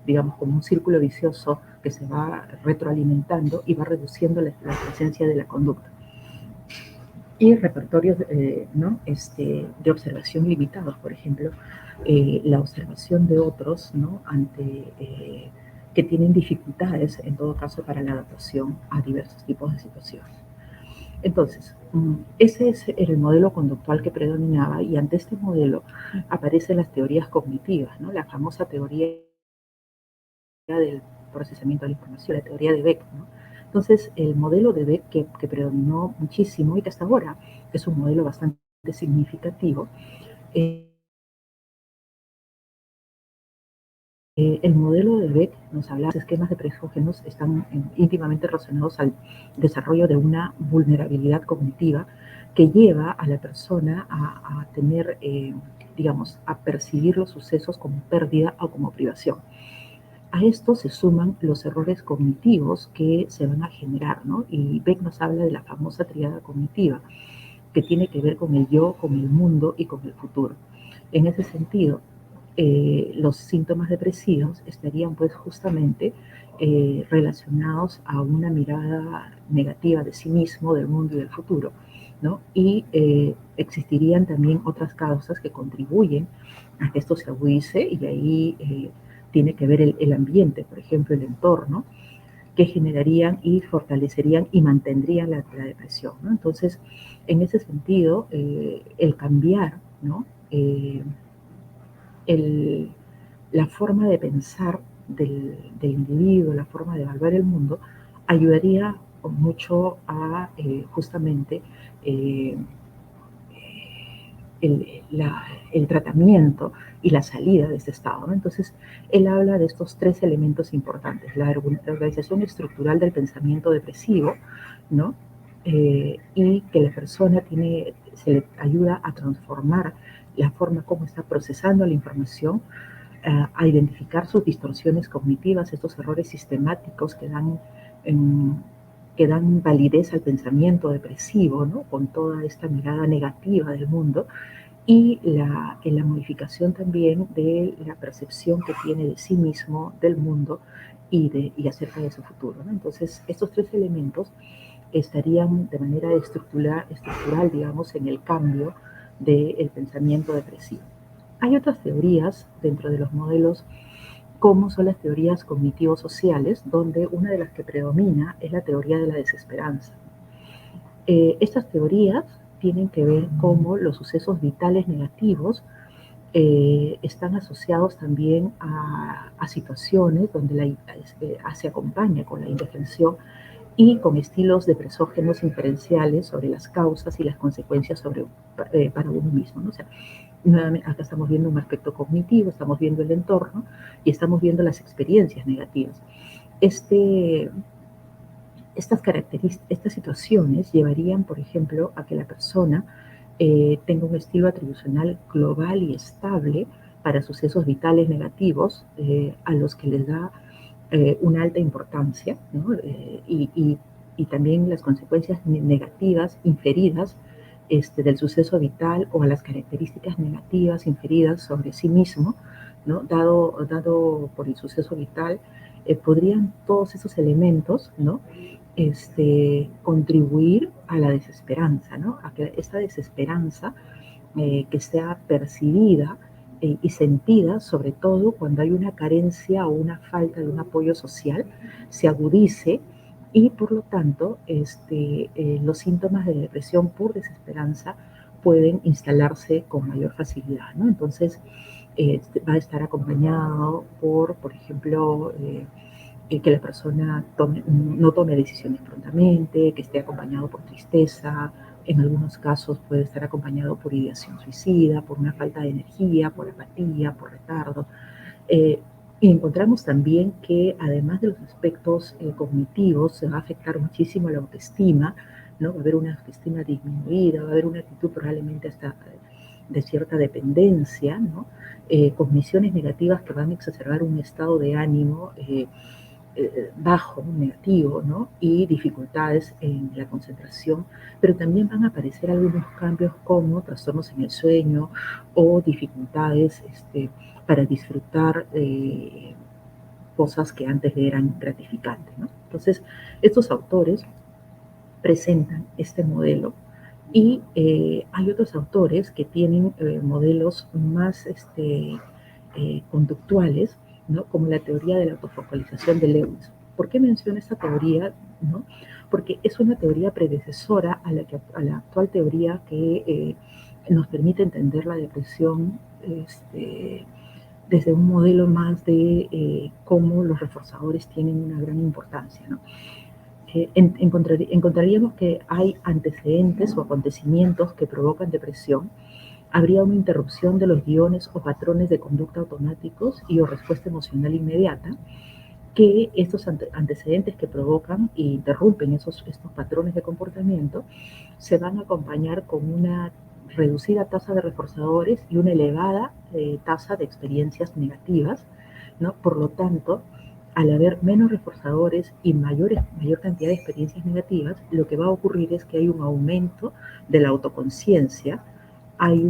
digamos, como un círculo vicioso que se va retroalimentando y va reduciendo la presencia de la conducta. Y repertorios ¿no? De observación limitados, por ejemplo, la observación de otros, ¿no? Que tienen dificultades, en todo caso, para la adaptación a diversos tipos de situaciones. Entonces, ese es el modelo conductual que predominaba y ante este modelo aparecen las teorías cognitivas, ¿no? La famosa teoría del procesamiento de la información, la teoría de Beck, ¿no? Entonces, el modelo de Beck que predominó muchísimo y que hasta ahora es un modelo bastante significativo, el modelo de Beck nos habla de esquemas de presógenos están íntimamente relacionados al desarrollo de una vulnerabilidad cognitiva que lleva a la persona a tener, digamos, a percibir los sucesos como pérdida o como privación. A esto se suman los errores cognitivos que se van a generar, ¿no? Y Beck nos habla de la famosa tríada cognitiva, que tiene que ver con el yo, con el mundo y con el futuro. En ese sentido, los síntomas depresivos estarían pues justamente relacionados a una mirada negativa de sí mismo, del mundo y del futuro, ¿no? Y existirían también otras causas que contribuyen a que esto se agudice y ahí tiene que ver el ambiente, por ejemplo, el entorno, que generarían y fortalecerían y mantendrían la depresión, ¿no? Entonces, en ese sentido, el cambiar, ¿no? La forma de pensar del individuo, la forma de evaluar el mundo, ayudaría mucho a justamente el tratamiento y la salida de este estado, ¿no? Entonces, él habla de estos tres elementos importantes: la organización estructural del pensamiento depresivo, ¿no? Y que la persona se le ayuda a transformar la forma como está procesando la información, a identificar sus distorsiones cognitivas, estos errores sistemáticos que dan validez al pensamiento depresivo, ¿no? Con toda esta mirada negativa del mundo, y en la modificación también de la percepción que tiene de sí mismo, del mundo y acerca de su futuro, ¿no? Entonces, estos tres elementos estarían de manera estructural, digamos, en el cambio del pensamiento depresivo. Hay otras teorías dentro de los modelos, como son las teorías cognitivo-sociales, donde una de las que predomina es la teoría de la desesperanza. Estas teorías tienen que ver cómo los sucesos vitales negativos están asociados también a situaciones donde se acompaña con la indefensión y con estilos depresógenos inferenciales sobre las causas y las consecuencias para uno mismo, ¿no? O sea, nuevamente, acá estamos viendo un aspecto cognitivo, estamos viendo el entorno y estamos viendo las experiencias negativas. Estas situaciones llevarían, por ejemplo, a que la persona tenga un estilo atribucional global y estable para sucesos vitales negativos a los que les da una alta importancia, ¿no? Y también las consecuencias negativas inferidas del suceso vital o a las características negativas inferidas sobre sí mismo, ¿no? Dado por el suceso vital, podrían todos esos elementos, ¿no? Contribuir a la desesperanza, ¿no? A que esta desesperanza que sea percibida y sentida, sobre todo cuando hay una carencia o una falta de un apoyo social, se agudice y por lo tanto los síntomas de depresión por desesperanza pueden instalarse con mayor facilidad, ¿no? Entonces va a estar acompañado por ejemplo, que la persona no tome decisiones prontamente, que esté acompañado por tristeza, en algunos casos puede estar acompañado por ideación suicida, por una falta de energía, por apatía, por retardo. Y encontramos también que además de los aspectos cognitivos, se va a afectar muchísimo la autoestima, ¿no? Va a haber una autoestima disminuida, va a haber una actitud probablemente hasta de cierta dependencia, ¿no? Cogniciones negativas que van a exacerbar un estado de ánimo bajo, negativo, ¿no? Y dificultades en la concentración, pero también van a aparecer algunos cambios como trastornos en el sueño o dificultades para disfrutar cosas que antes eran gratificantes, ¿no? Entonces, estos autores presentan este modelo y hay otros autores que tienen modelos más conductuales, ¿no? Como la teoría de la autofocalización de Lewis. ¿Por qué menciono esta teoría? ¿No? Porque es una teoría predecesora a la actual teoría que nos permite entender la depresión desde un modelo más de cómo los reforzadores tienen una gran importancia, ¿no? Encontraríamos que hay antecedentes o acontecimientos que provocan depresión. Habría una interrupción de los guiones o patrones de conducta automáticos y o respuesta emocional inmediata, que estos antecedentes que provocan e interrumpen estos patrones de comportamiento se van a acompañar con una reducida tasa de reforzadores y una elevada tasa de experiencias negativas, ¿no? Por lo tanto, al haber menos reforzadores y mayor cantidad de experiencias negativas, lo que va a ocurrir es que hay un aumento de la autoconciencia, hay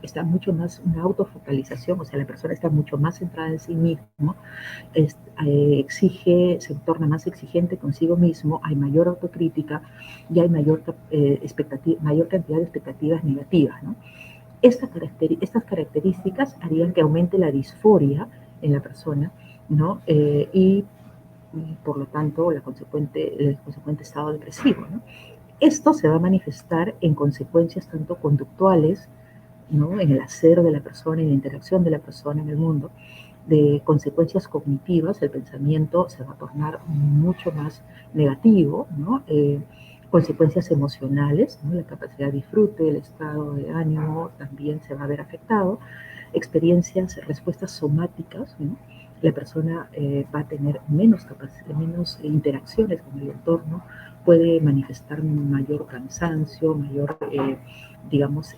está mucho más una autofocalización, o sea, la persona está mucho más centrada en sí mismo, se torna más exigente consigo mismo, hay mayor autocrítica y hay mayor cantidad de expectativas negativas, ¿no? Estas características harían que aumente la disforia en la persona, ¿no? Y por lo tanto el consecuente estado depresivo, ¿no? Esto se va a manifestar en consecuencias tanto conductuales, ¿no? En el hacer de la persona, en la interacción de la persona en el mundo, de consecuencias cognitivas, el pensamiento se va a tornar mucho más negativo, ¿no? Consecuencias emocionales, ¿no? La capacidad de disfrute, el estado de ánimo también se va a ver afectado, respuestas somáticas, ¿no? La persona va a tener menos interacciones con el entorno, puede manifestar mayor cansancio, mayor, digamos,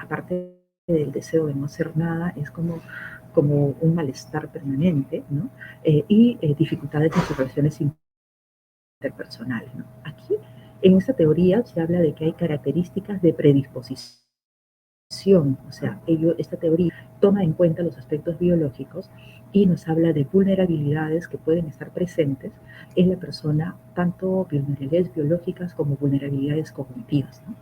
aparte del deseo de no hacer nada, es como un malestar permanente, ¿no? Y dificultades en sus relaciones interpersonales, ¿no? Aquí, en esta teoría, se habla de que hay características de predisposición, o sea, esta teoría toma en cuenta los aspectos biológicos y nos habla de vulnerabilidades que pueden estar presentes en la persona, tanto vulnerabilidades biológicas como vulnerabilidades cognitivas, ¿no?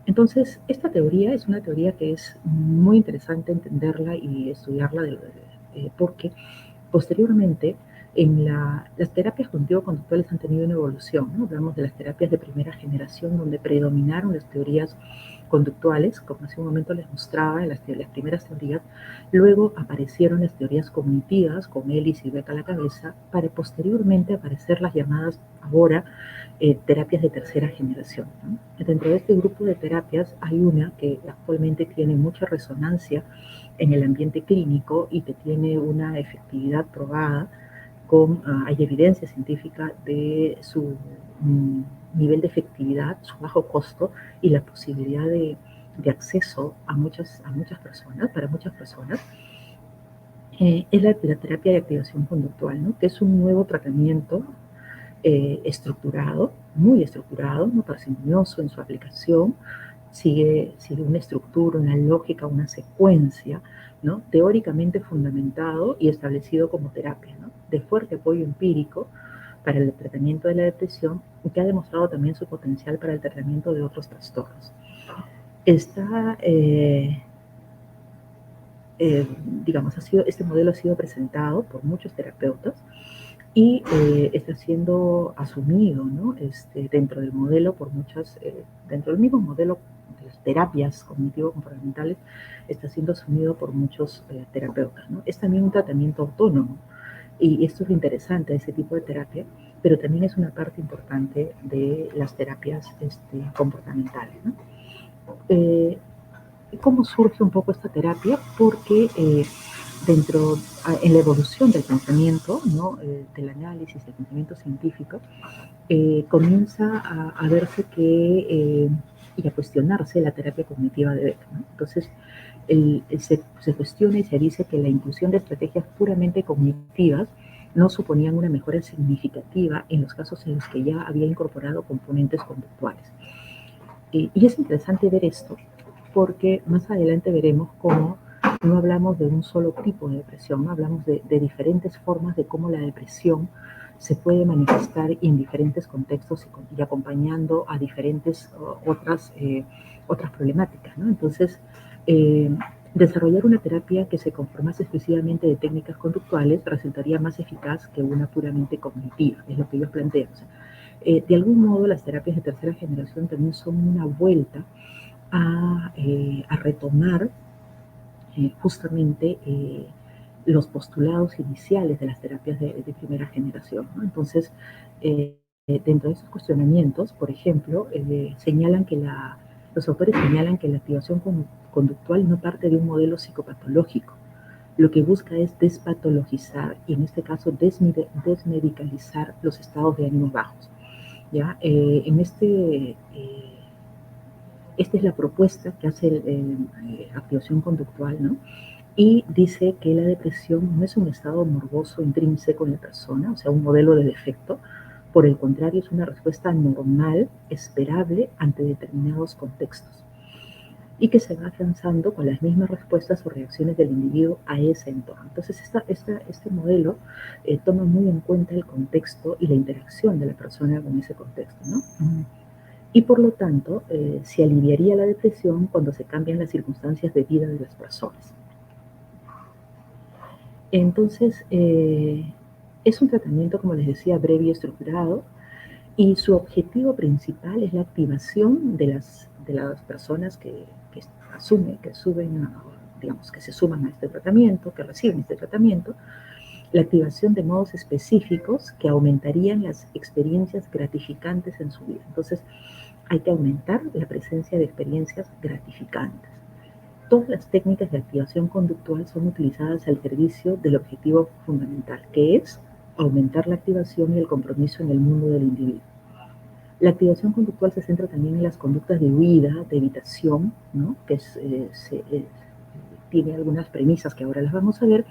Entonces, esta teoría es una teoría que es muy interesante entenderla y estudiarla porque posteriormente las terapias cognitivo-conductives han tenido una evolución, ¿no? Hablamos de las terapias de primera generación donde predominaron las teorías conductuales, como hace un momento les mostraba en las primeras teorías. Luego aparecieron las teorías cognitivas con Ellis y Beck a la cabeza, para posteriormente aparecer las llamadas ahora terapias de tercera generación, ¿no? Dentro de este grupo de terapias hay una que actualmente tiene mucha resonancia en el ambiente clínico y que tiene una efectividad probada, hay evidencia científica de su nivel de efectividad, su bajo costo y la posibilidad de acceso a muchas personas, para muchas personas. Es la terapia de activación conductual, ¿no? Que es un nuevo tratamiento estructurado, muy estructurado, ¿no? Parsimonioso en su aplicación, sigue una estructura, una lógica, una secuencia, ¿no? Teóricamente fundamentado y establecido como terapia, ¿no? De fuerte apoyo empírico para el tratamiento de la depresión, y que ha demostrado también su potencial para el tratamiento de otros trastornos. Este modelo ha sido presentado por muchos terapeutas y está siendo asumido, ¿no? Dentro del modelo dentro del mismo modelo de las terapias cognitivo-comportamentales, está siendo asumido por muchos terapeutas, ¿no? Es también un tratamiento autónomo y esto es lo interesante de ese tipo de terapia, pero también es una parte importante de las terapias comportamentales, ¿no? ¿Cómo surge un poco esta terapia? Porque en la evolución del pensamiento, ¿no? Del análisis del pensamiento científico, comienza a verse y a cuestionarse la terapia cognitiva de Beck, ¿no? Entonces, se cuestiona y se dice que la inclusión de estrategias puramente cognitivas no suponían una mejora significativa en los casos en los que ya había incorporado componentes conductuales. Y es interesante ver esto porque más adelante veremos cómo no hablamos de un solo tipo de depresión, ¿no? Hablamos de diferentes formas de cómo la depresión se puede manifestar en diferentes contextos y acompañando a diferentes otras problemáticas, ¿no? Entonces, desarrollar una terapia que se conformase exclusivamente de técnicas conductuales resultaría más eficaz que una puramente cognitiva, es lo que ellos plantean. O sea, de algún modo, las terapias de tercera generación también son una vuelta a retomar justamente los postulados iniciales de las terapias de primera generación, ¿no? Entonces, dentro de esos cuestionamientos, por ejemplo, los autores señalan que la activación conductual no parte de un modelo psicopatológico. Lo que busca es despatologizar y, en este caso, desmedicalizar los estados de ánimo bajos, ¿ya? Esta es la propuesta que hace activación conductual, ¿no? Y dice que la depresión no es un estado morboso intrínseco en la persona, o sea, un modelo de defecto. Por el contrario, es una respuesta normal, esperable ante determinados contextos, y que se va afianzando con las mismas respuestas o reacciones del individuo a ese entorno. Entonces, este modelo toma muy en cuenta el contexto y la interacción de la persona con ese contexto, ¿no? Y por lo tanto, se aliviaría la depresión cuando se cambian las circunstancias de vida de las personas. Entonces, es un tratamiento, como les decía, breve y estructurado, y su objetivo principal es la activación de las personas que se suman a este tratamiento, que reciben este tratamiento, la activación de modos específicos que aumentarían las experiencias gratificantes en su vida. Entonces, hay que aumentar la presencia de experiencias gratificantes. Todas las técnicas de activación conductual son utilizadas al servicio del objetivo fundamental, que es aumentar la activación y el compromiso en el mundo del individuo. La activación conductual se centra también en las conductas de huida, de evitación, ¿no? Que tiene algunas premisas que ahora las vamos a ver,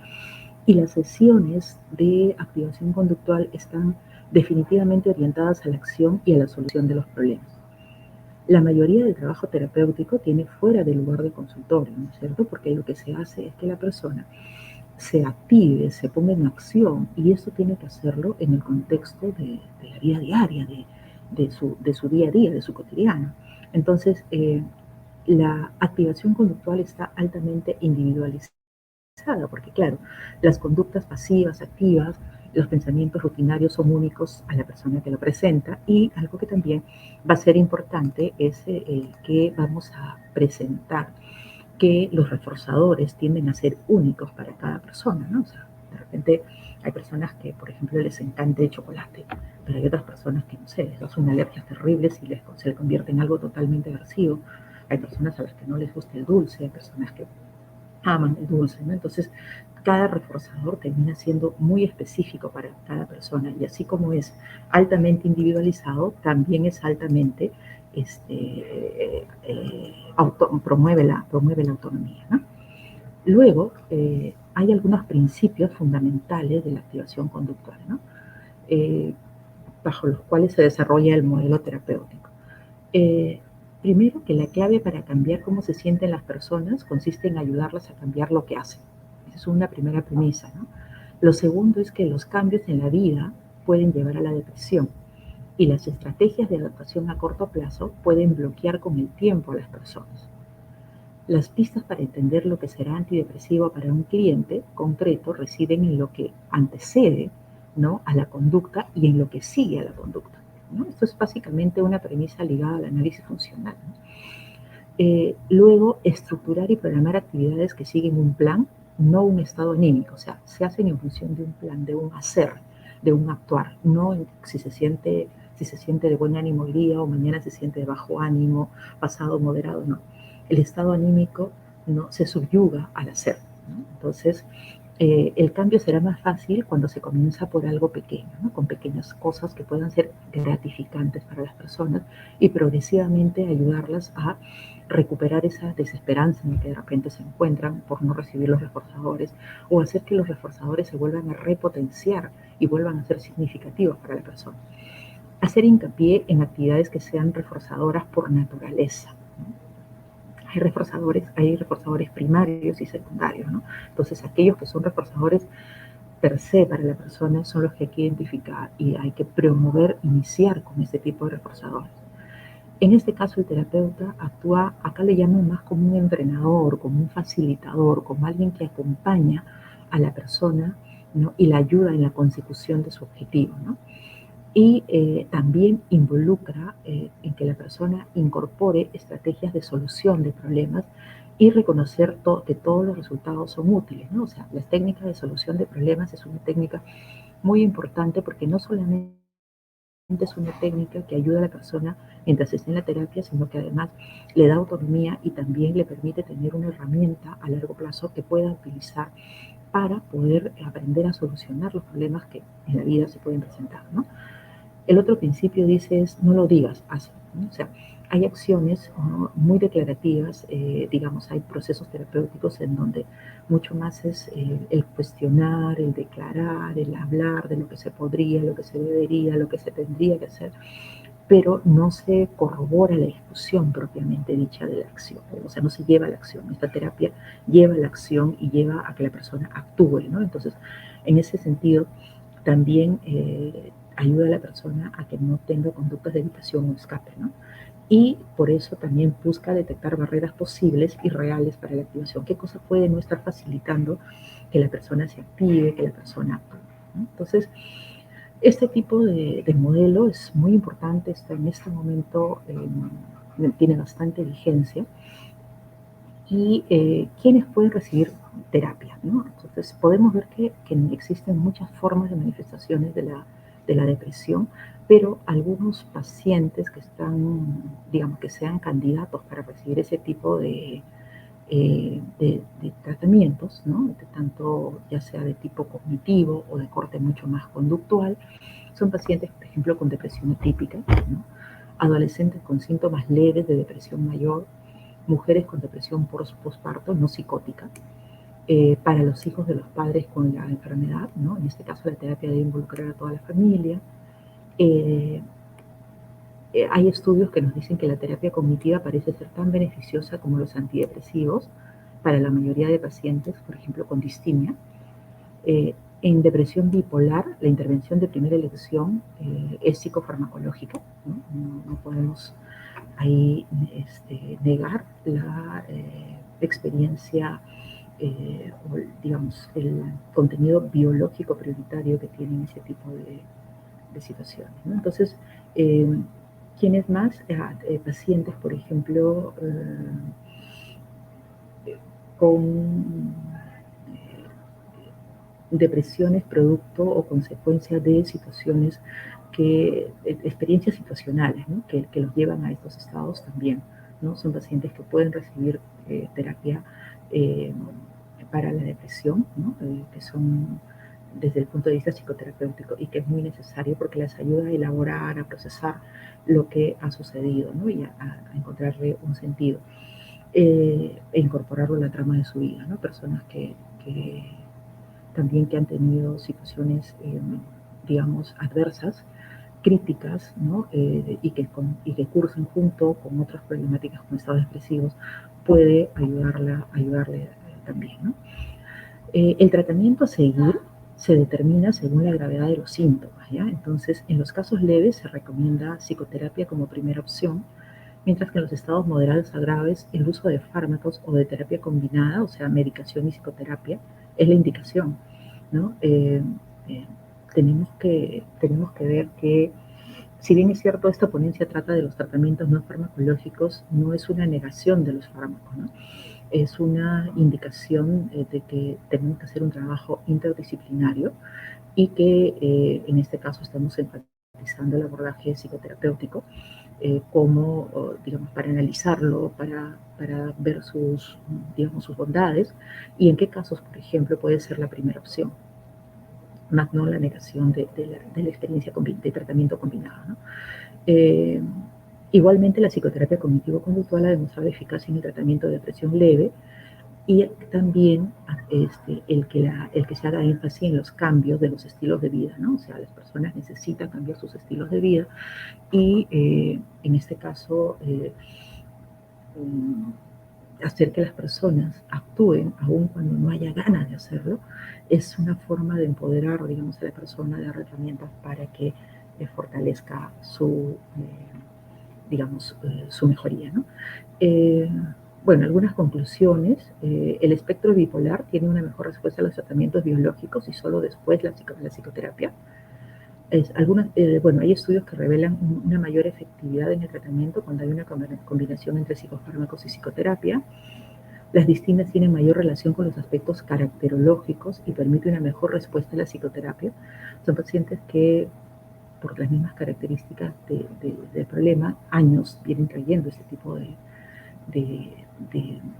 y las sesiones de activación conductual están definitivamente orientadas a la acción y a la solución de los problemas. La mayoría del trabajo terapéutico tiene fuera del lugar de consultorio, ¿no es cierto? Porque lo que se hace es que la persona se active, se ponga en acción, y eso tiene que hacerlo en el contexto de la vida diaria, de su día a día, de su cotidiano. Entonces, la activación conductual está altamente individualizada, porque claro, las conductas pasivas, activas, los pensamientos rutinarios son únicos a la persona que lo presenta, y algo que también va a ser importante es que vamos a presentar que los reforzadores tienden a ser únicos para cada persona, ¿no? O sea, de repente hay personas que, por ejemplo, les encanta el chocolate, pero hay otras personas que, no sé, les da una alergia terrible y se convierte en algo totalmente aversivo. Hay personas a las que no les gusta el dulce, hay personas que aman el dulce, ¿no? Entonces, cada reforzador termina siendo muy específico para cada persona, y así como es altamente individualizado, también es altamente promueve la autonomía, ¿no? Luego, hay algunos principios fundamentales de la activación conductual, ¿no? Bajo los cuales se desarrolla el modelo terapéutico. Primero, que la clave para cambiar cómo se sienten las personas consiste en ayudarlas a cambiar lo que hacen. Esa es una primera premisa, ¿no? Lo segundo es que los cambios en la vida pueden llevar a la depresión, y las estrategias de adaptación a corto plazo pueden bloquear con el tiempo a las personas. Las pistas para entender lo que será antidepresivo para un cliente concreto residen en lo que antecede, ¿no?, a la conducta y en lo que sigue a la conducta, ¿no? Esto es básicamente una premisa ligada al análisis funcional, ¿no? Luego, estructurar y programar actividades que siguen un plan, no un estado anímico. O sea, se hacen en función de un plan, de un hacer, de un actuar, no si se siente de buen ánimo hoy día o mañana se siente de bajo ánimo, pasado moderado, no. El estado anímico no se subyuga al hacer, ¿no? Entonces, El cambio será más fácil cuando se comienza por algo pequeño, ¿no? Con pequeñas cosas que puedan ser gratificantes para las personas y progresivamente ayudarlas a recuperar esa desesperanza en la que de repente se encuentran por no recibir los reforzadores, o hacer que los reforzadores se vuelvan a repotenciar y vuelvan a ser significativos para la persona. Hacer hincapié en actividades que sean reforzadoras por naturaleza, ¿no? Hay reforzadores primarios y secundarios, ¿no? Entonces, aquellos que son reforzadores per se para la persona son los que hay que identificar y hay que promover, iniciar con este tipo de reforzadores. En este caso, el terapeuta actúa, acá le llaman más como un entrenador, como un facilitador, como alguien que acompaña a la persona, ¿no? Y la ayuda en la consecución de su objetivo, ¿no? Y también involucra en que la persona incorpore estrategias de solución de problemas y reconocer que todos los resultados son útiles, ¿no? O sea, las técnicas de solución de problemas es una técnica muy importante porque no solamente es una técnica que ayuda a la persona mientras está en la terapia, sino que además le da autonomía y también le permite tener una herramienta a largo plazo que pueda utilizar para poder aprender a solucionar los problemas que en la vida se pueden presentar, ¿no? El otro principio dice es no lo digas, hazlo, ¿no? O sea, hay acciones, ¿no?, muy declarativas, digamos, hay procesos terapéuticos en donde mucho más es el cuestionar, el declarar, el hablar de lo que se podría, lo que se debería, lo que se tendría que hacer, pero no se corrobora la ejecución propiamente dicha de la acción, o sea, no se lleva a la acción. Esta terapia lleva a la acción y lleva a que la persona actúe, ¿no? Entonces, en ese sentido, también ayuda a la persona a que no tenga conductas de evitación o escape, ¿no? Y por eso también busca detectar barreras posibles y reales para la activación. ¿Qué cosa puede no estar facilitando que la persona se active, que la persona actúe, ¿no? Entonces, este tipo de modelo es muy importante, está en este momento, tiene bastante vigencia. Y ¿quiénes pueden recibir terapia, ¿no? Entonces, podemos ver que existen muchas formas de manifestaciones de la depresión, pero algunos pacientes que están, digamos, que sean candidatos para recibir ese tipo de tratamientos, ¿no? Tanto ya sea de tipo cognitivo o de corte mucho más conductual, son pacientes, por ejemplo, con depresión atípica, ¿no? Adolescentes con síntomas leves de depresión mayor, mujeres con depresión postparto, no psicótica, para los hijos de los padres con la enfermedad, ¿no? En este caso la terapia debe involucrar a toda la familia. Hay estudios que nos dicen que la terapia cognitiva parece ser tan beneficiosa como los antidepresivos para la mayoría de pacientes, por ejemplo, con distimia. En depresión bipolar, la intervención de primera elección es psicofarmacológica, ¿no? No podemos ahí negar la experiencia o, digamos, el contenido biológico prioritario que tienen ese tipo de situaciones, ¿no? Entonces, ¿quiénes más? Pacientes, por ejemplo, con depresiones producto o consecuencia de situaciones experiencias situacionales, ¿no? que los llevan a estos estados también, ¿no? Son pacientes que pueden recibir terapia para la depresión, ¿no? Que son desde el punto de vista psicoterapéutico y que es muy necesario porque les ayuda a elaborar, a procesar lo que ha sucedido, ¿no? Y a encontrarle un sentido e incorporarlo a la trama de su vida, ¿no? Personas que también que han tenido situaciones, digamos, adversas, críticas, ¿no? Y que cursan junto con otras problemáticas como estados depresivos, puede ayudarle también, ¿no? El tratamiento a seguir se determina según la gravedad de los síntomas, ¿ya? Entonces, en los casos leves se recomienda psicoterapia como primera opción, mientras que en los estados moderados a graves el uso de fármacos o de terapia combinada, o sea, medicación y psicoterapia, es la indicación, ¿no? Tenemos que ver que, si bien es cierto, esta ponencia trata de los tratamientos no farmacológicos, no es una negación de los fármacos, ¿no? Es una indicación de que tenemos que hacer un trabajo interdisciplinario y que en este caso estamos realizando el abordaje psicoterapéutico, como, digamos, para analizarlo, para ver sus, digamos, sus bondades, y en qué casos, por ejemplo, puede ser la primera opción, más no la negación de la experiencia de tratamiento combinado, ¿no? Igualmente, la psicoterapia cognitivo-conductual ha demostrado eficacia en el tratamiento de depresión leve, y también el que se haga énfasis en los cambios de los estilos de vida, ¿no? O sea, las personas necesitan cambiar sus estilos de vida y en este caso hacer que las personas actúen aun cuando no haya ganas de hacerlo es una forma de empoderar, digamos, a la persona, de dar herramientas para que fortalezca su, digamos, su mejoría, ¿no? Bueno, algunas conclusiones. El espectro bipolar tiene una mejor respuesta a los tratamientos biológicos y solo después la psicoterapia. Bueno, hay estudios que revelan una mayor efectividad en el tratamiento cuando hay una combinación entre psicofármacos y psicoterapia. Las distintas tienen mayor relación con los aspectos caracterológicos y permiten una mejor respuesta a la psicoterapia. Son pacientes que, por las mismas características del problema, años vienen trayendo este tipo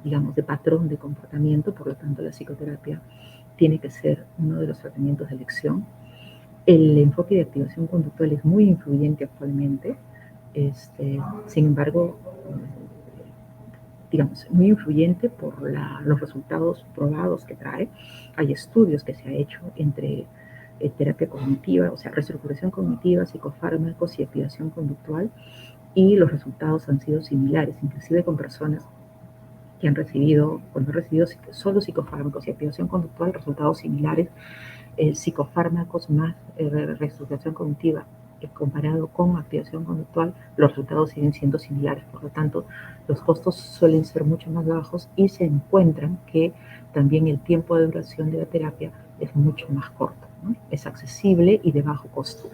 digamos, de patrón de comportamiento. Por lo tanto, la psicoterapia tiene que ser uno de los tratamientos de elección. El enfoque de activación conductual es muy influyente actualmente, sin embargo, digamos, muy influyente por los resultados probados que trae. Hay estudios que se ha hecho entre terapia cognitiva, o sea, reestructuración cognitiva, psicofármacos y activación conductual, y los resultados han sido similares, inclusive con personas que han recibido, cuando han recibido solo psicofármacos y activación conductual, resultados similares. Psicofármacos más reestructuración cognitiva comparado con activación conductual, los resultados siguen siendo similares. Por lo tanto, los costos suelen ser mucho más bajos y se encuentran que también el tiempo de duración de la terapia es mucho más corto, ¿no? Es accesible y de bajo costo.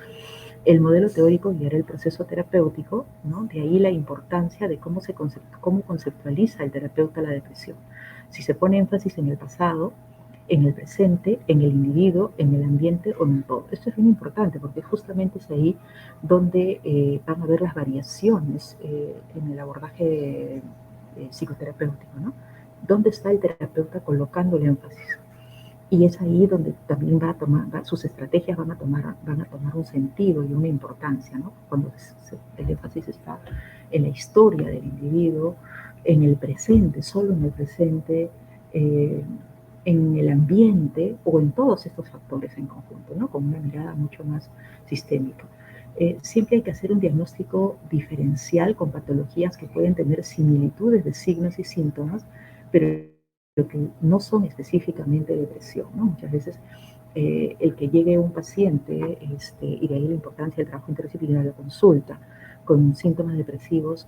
El modelo teórico guiará el proceso terapéutico, ¿no? De ahí la importancia de cómo conceptualiza el terapeuta la depresión. Si se pone énfasis en el pasado, en el presente, en el individuo, en el ambiente o en todo. Esto es muy importante porque justamente es ahí donde van a ver las variaciones en el abordaje psicoterapéutico, ¿no? ¿Dónde está el terapeuta colocando el énfasis? Y es ahí donde también sus estrategias van a tomar un sentido y una importancia, ¿no? Cuando el énfasis está en la historia del individuo, en el presente, solo en el presente, en el ambiente o en todos estos factores en conjunto, ¿no? Con una mirada mucho más sistémica. Siempre hay que hacer un diagnóstico diferencial con patologías que pueden tener similitudes de signos y síntomas, pero que no son específicamente depresión, ¿no? Muchas veces el que llegue un paciente, y de ahí la importancia del trabajo interdisciplinario, la consulta, con síntomas depresivos,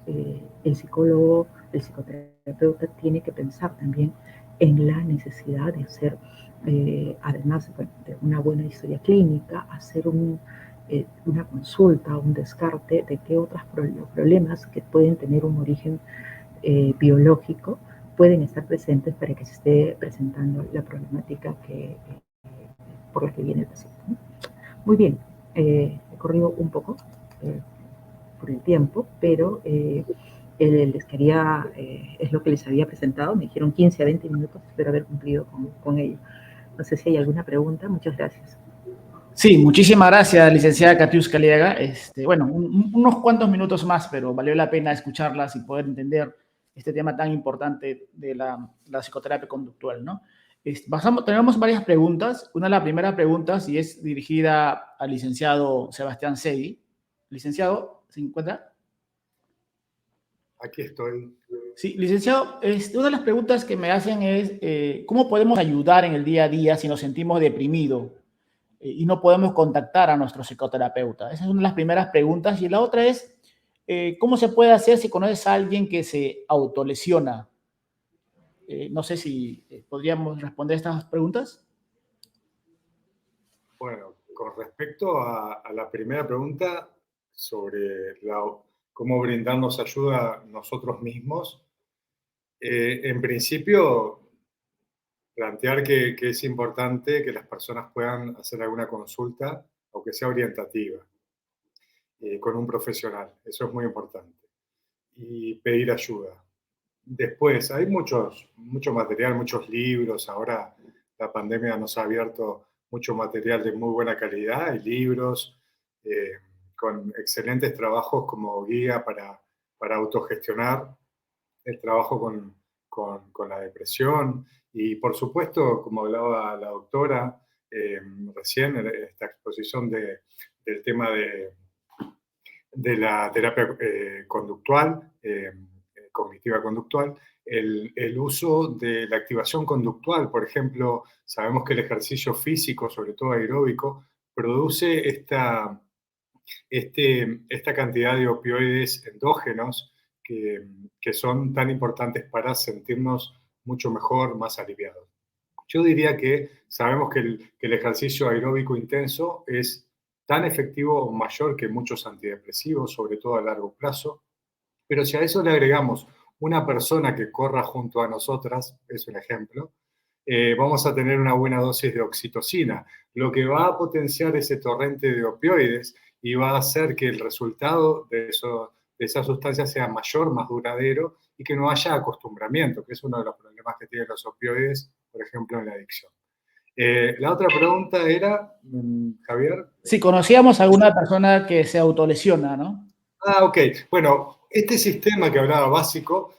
el psicólogo, el psicoterapeuta tiene que pensar también en la necesidad de hacer, además de una buena historia clínica, hacer una consulta, un descarte de qué otros problemas que pueden tener un origen biológico pueden estar presentes para que se esté presentando la problemática por la que viene el paciente, ¿no? Muy bien, he corrido un poco por el tiempo, pero les quería, es lo que les había presentado. Me dijeron 15 a 20 minutos, espero haber cumplido con ello. No sé si hay alguna pregunta. Muchas gracias. Sí, muchísimas gracias, licenciada Katiuska Liaga. Bueno, unos cuantos minutos más, pero valió la pena escucharlas y poder entender este tema tan importante de la psicoterapia conductual, ¿no? Tenemos varias preguntas. Una de las primeras preguntas, y es dirigida al licenciado Sebastián Segui. Licenciado, ¿se encuentra? Aquí estoy. Sí, licenciado, una de las preguntas que me hacen es, ¿cómo podemos ayudar en el día a día si nos sentimos deprimidos y no podemos contactar a nuestro psicoterapeuta? Esa es una de las primeras preguntas. Y la otra es, ¿cómo se puede hacer si conoces a alguien que se autolesiona? No sé si podríamos responder estas preguntas. Bueno, con respecto a la primera pregunta sobre cómo brindarnos ayuda nosotros mismos, en principio plantear que es importante que las personas puedan hacer alguna consulta, aunque sea orientativa. con un profesional. Eso es muy importante. Y pedir ayuda. Después, hay mucho material, muchos libros. Ahora la pandemia nos ha abierto mucho material de muy buena calidad. Hay libros con excelentes trabajos como guía para autogestionar el trabajo con la depresión. Y por supuesto, como hablaba la doctora recién, en esta exposición del tema de la terapia conductual, cognitiva conductual, el uso de la activación conductual. Por ejemplo, sabemos que el ejercicio físico, sobre todo aeróbico, produce esta cantidad de opioides endógenos que son tan importantes para sentirnos mucho mejor, más aliviados. Yo diría que sabemos que el ejercicio aeróbico intenso es tan efectivo o mayor que muchos antidepresivos, sobre todo a largo plazo, pero si a eso le agregamos una persona que corra junto a nosotras, es un ejemplo, vamos a tener una buena dosis de oxitocina, lo que va a potenciar ese torrente de opioides y va a hacer que el resultado de esa sustancia sea mayor, más duradero y que no haya acostumbramiento, que es uno de los problemas que tienen los opioides, por ejemplo, en la adicción. La otra pregunta era, Javier. Si conocíamos a alguna persona que se autolesiona, ¿no? Ok. Bueno, este sistema que hablaba básico,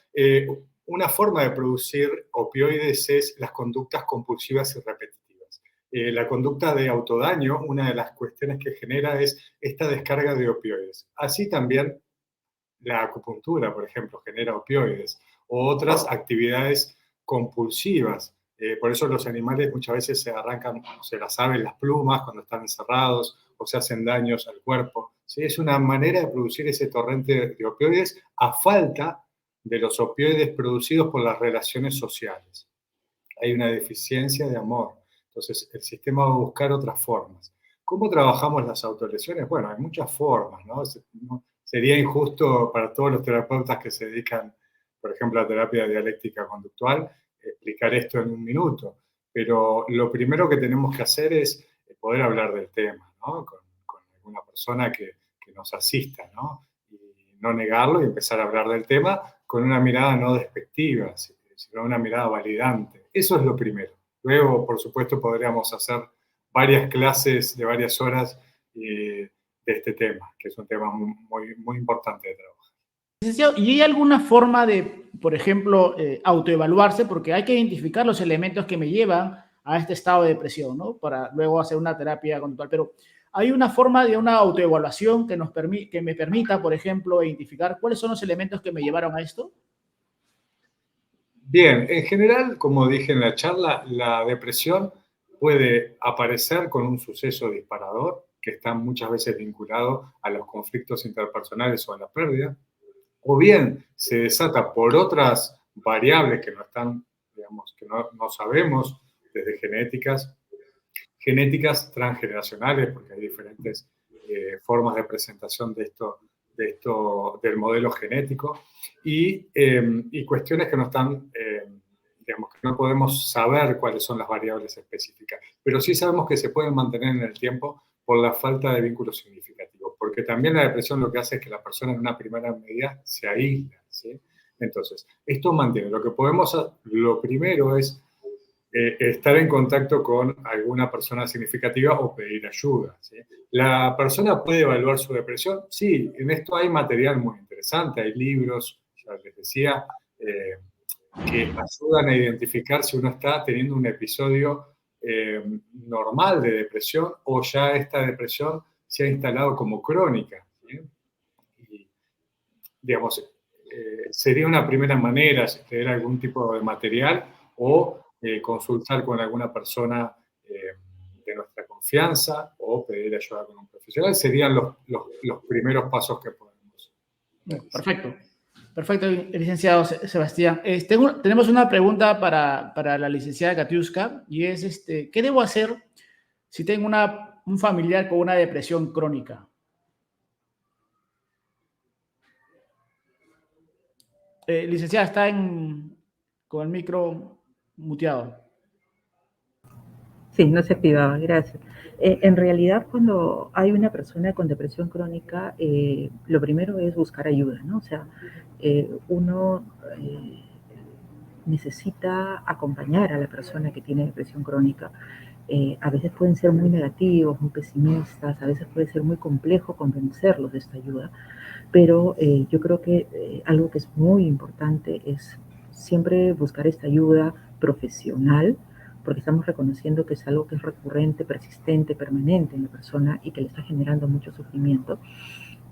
una forma de producir opioides es las conductas compulsivas y repetitivas. La conducta de autodaño, una de las cuestiones que genera es esta descarga de opioides. Así también la acupuntura, por ejemplo, genera opioides o otras actividades compulsivas. Por eso los animales muchas veces se arrancan, se las saben las plumas cuando están encerrados o se hacen daños al cuerpo. ¿Sí? Es una manera de producir ese torrente de opioides a falta de los opioides producidos por las relaciones sociales. Hay una deficiencia de amor. Entonces, el sistema va a buscar otras formas. ¿Cómo trabajamos las autolesiones? Bueno, hay muchas formas, ¿no? Sería injusto para todos los terapeutas que se dedican, por ejemplo, a la terapia dialéctica conductual, explicar esto en un minuto. Pero lo primero que tenemos que hacer es poder hablar del tema, ¿no? Con alguna persona que nos asista, ¿no? Y no negarlo y empezar a hablar del tema con una mirada no despectiva, sino una mirada validante. Eso es lo primero. Luego, por supuesto, podríamos hacer varias clases de varias horas de este tema, que es un tema muy, muy importante de trabajar. Licenciado, ¿y hay alguna forma de, por ejemplo, autoevaluarse? Porque hay que identificar los elementos que me llevan a este estado de depresión, ¿no? Para luego hacer una terapia conductual. Pero ¿hay una forma de una autoevaluación que me permita, por ejemplo, identificar cuáles son los elementos que me llevaron a esto? Bien, en general, como dije en la charla, la depresión puede aparecer con un suceso disparador que está muchas veces vinculado a los conflictos interpersonales o a la pérdida, o bien se desata por otras variables que no están, digamos, que no sabemos, desde genéticas transgeneracionales, porque hay diferentes formas de presentación de esto del modelo genético, y cuestiones que no están, digamos, que no podemos saber cuáles son las variables específicas, pero sí sabemos que se pueden mantener en el tiempo por la falta de vínculos significativos, porque también la depresión lo que hace es que la persona en una primera medida se aísla, ¿sí? Entonces, esto mantiene. Lo primero es estar en contacto con alguna persona significativa o pedir ayuda, ¿sí? ¿La persona puede evaluar su depresión? Sí, en esto hay material muy interesante, hay libros, ya les decía, que ayudan a identificar si uno está teniendo un episodio normal de depresión o ya esta depresión se ha instalado como crónica, ¿sí? Y, digamos, sería una primera manera tener algún tipo de material o consultar con alguna persona de nuestra confianza o pedir ayuda con un profesional. Serían los primeros pasos que podemos realizar. Perfecto. Perfecto, licenciado Sebastián. Tenemos una pregunta para la licenciada Katiuska y es, ¿qué debo hacer si tengo un familiar con una depresión crónica? Licenciada, está con el micro muteado. Sí, no se activaba, gracias. En realidad, cuando hay una persona con depresión crónica, lo primero es buscar ayuda, ¿no? O sea, uno necesita acompañar a la persona que tiene depresión crónica. A veces pueden ser muy negativos, muy pesimistas, a veces puede ser muy complejo convencerlos de esta ayuda, pero yo creo que algo que es muy importante es siempre buscar esta ayuda profesional, porque estamos reconociendo que es algo que es recurrente, persistente, permanente en la persona y que le está generando mucho sufrimiento.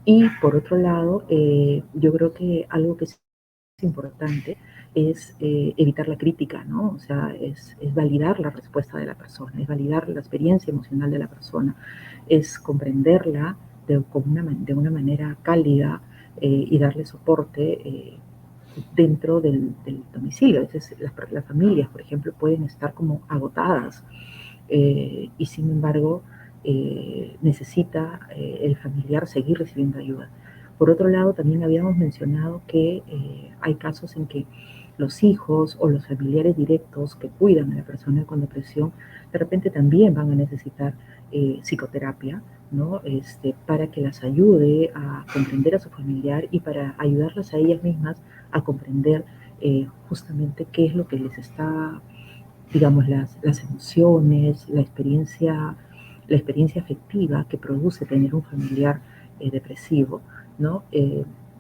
Y por otro lado, yo creo que algo que es importante es evitar la crítica, ¿no? O sea, es validar la respuesta de la persona, es validar la experiencia emocional de la persona, es comprenderla de una manera cálida y darle soporte dentro del domicilio. A veces las familias, por ejemplo, pueden estar como agotadas y sin embargo necesita el familiar seguir recibiendo ayuda. Por otro lado, también habíamos mencionado que hay casos en que los hijos o los familiares directos que cuidan a la persona con depresión de repente también van a necesitar psicoterapia, ¿no? Para que las ayude a comprender a su familiar y para ayudarlas a ellas mismas a comprender justamente qué es lo que les está, digamos, las emociones, la experiencia afectiva que produce tener un familiar depresivo, ¿no?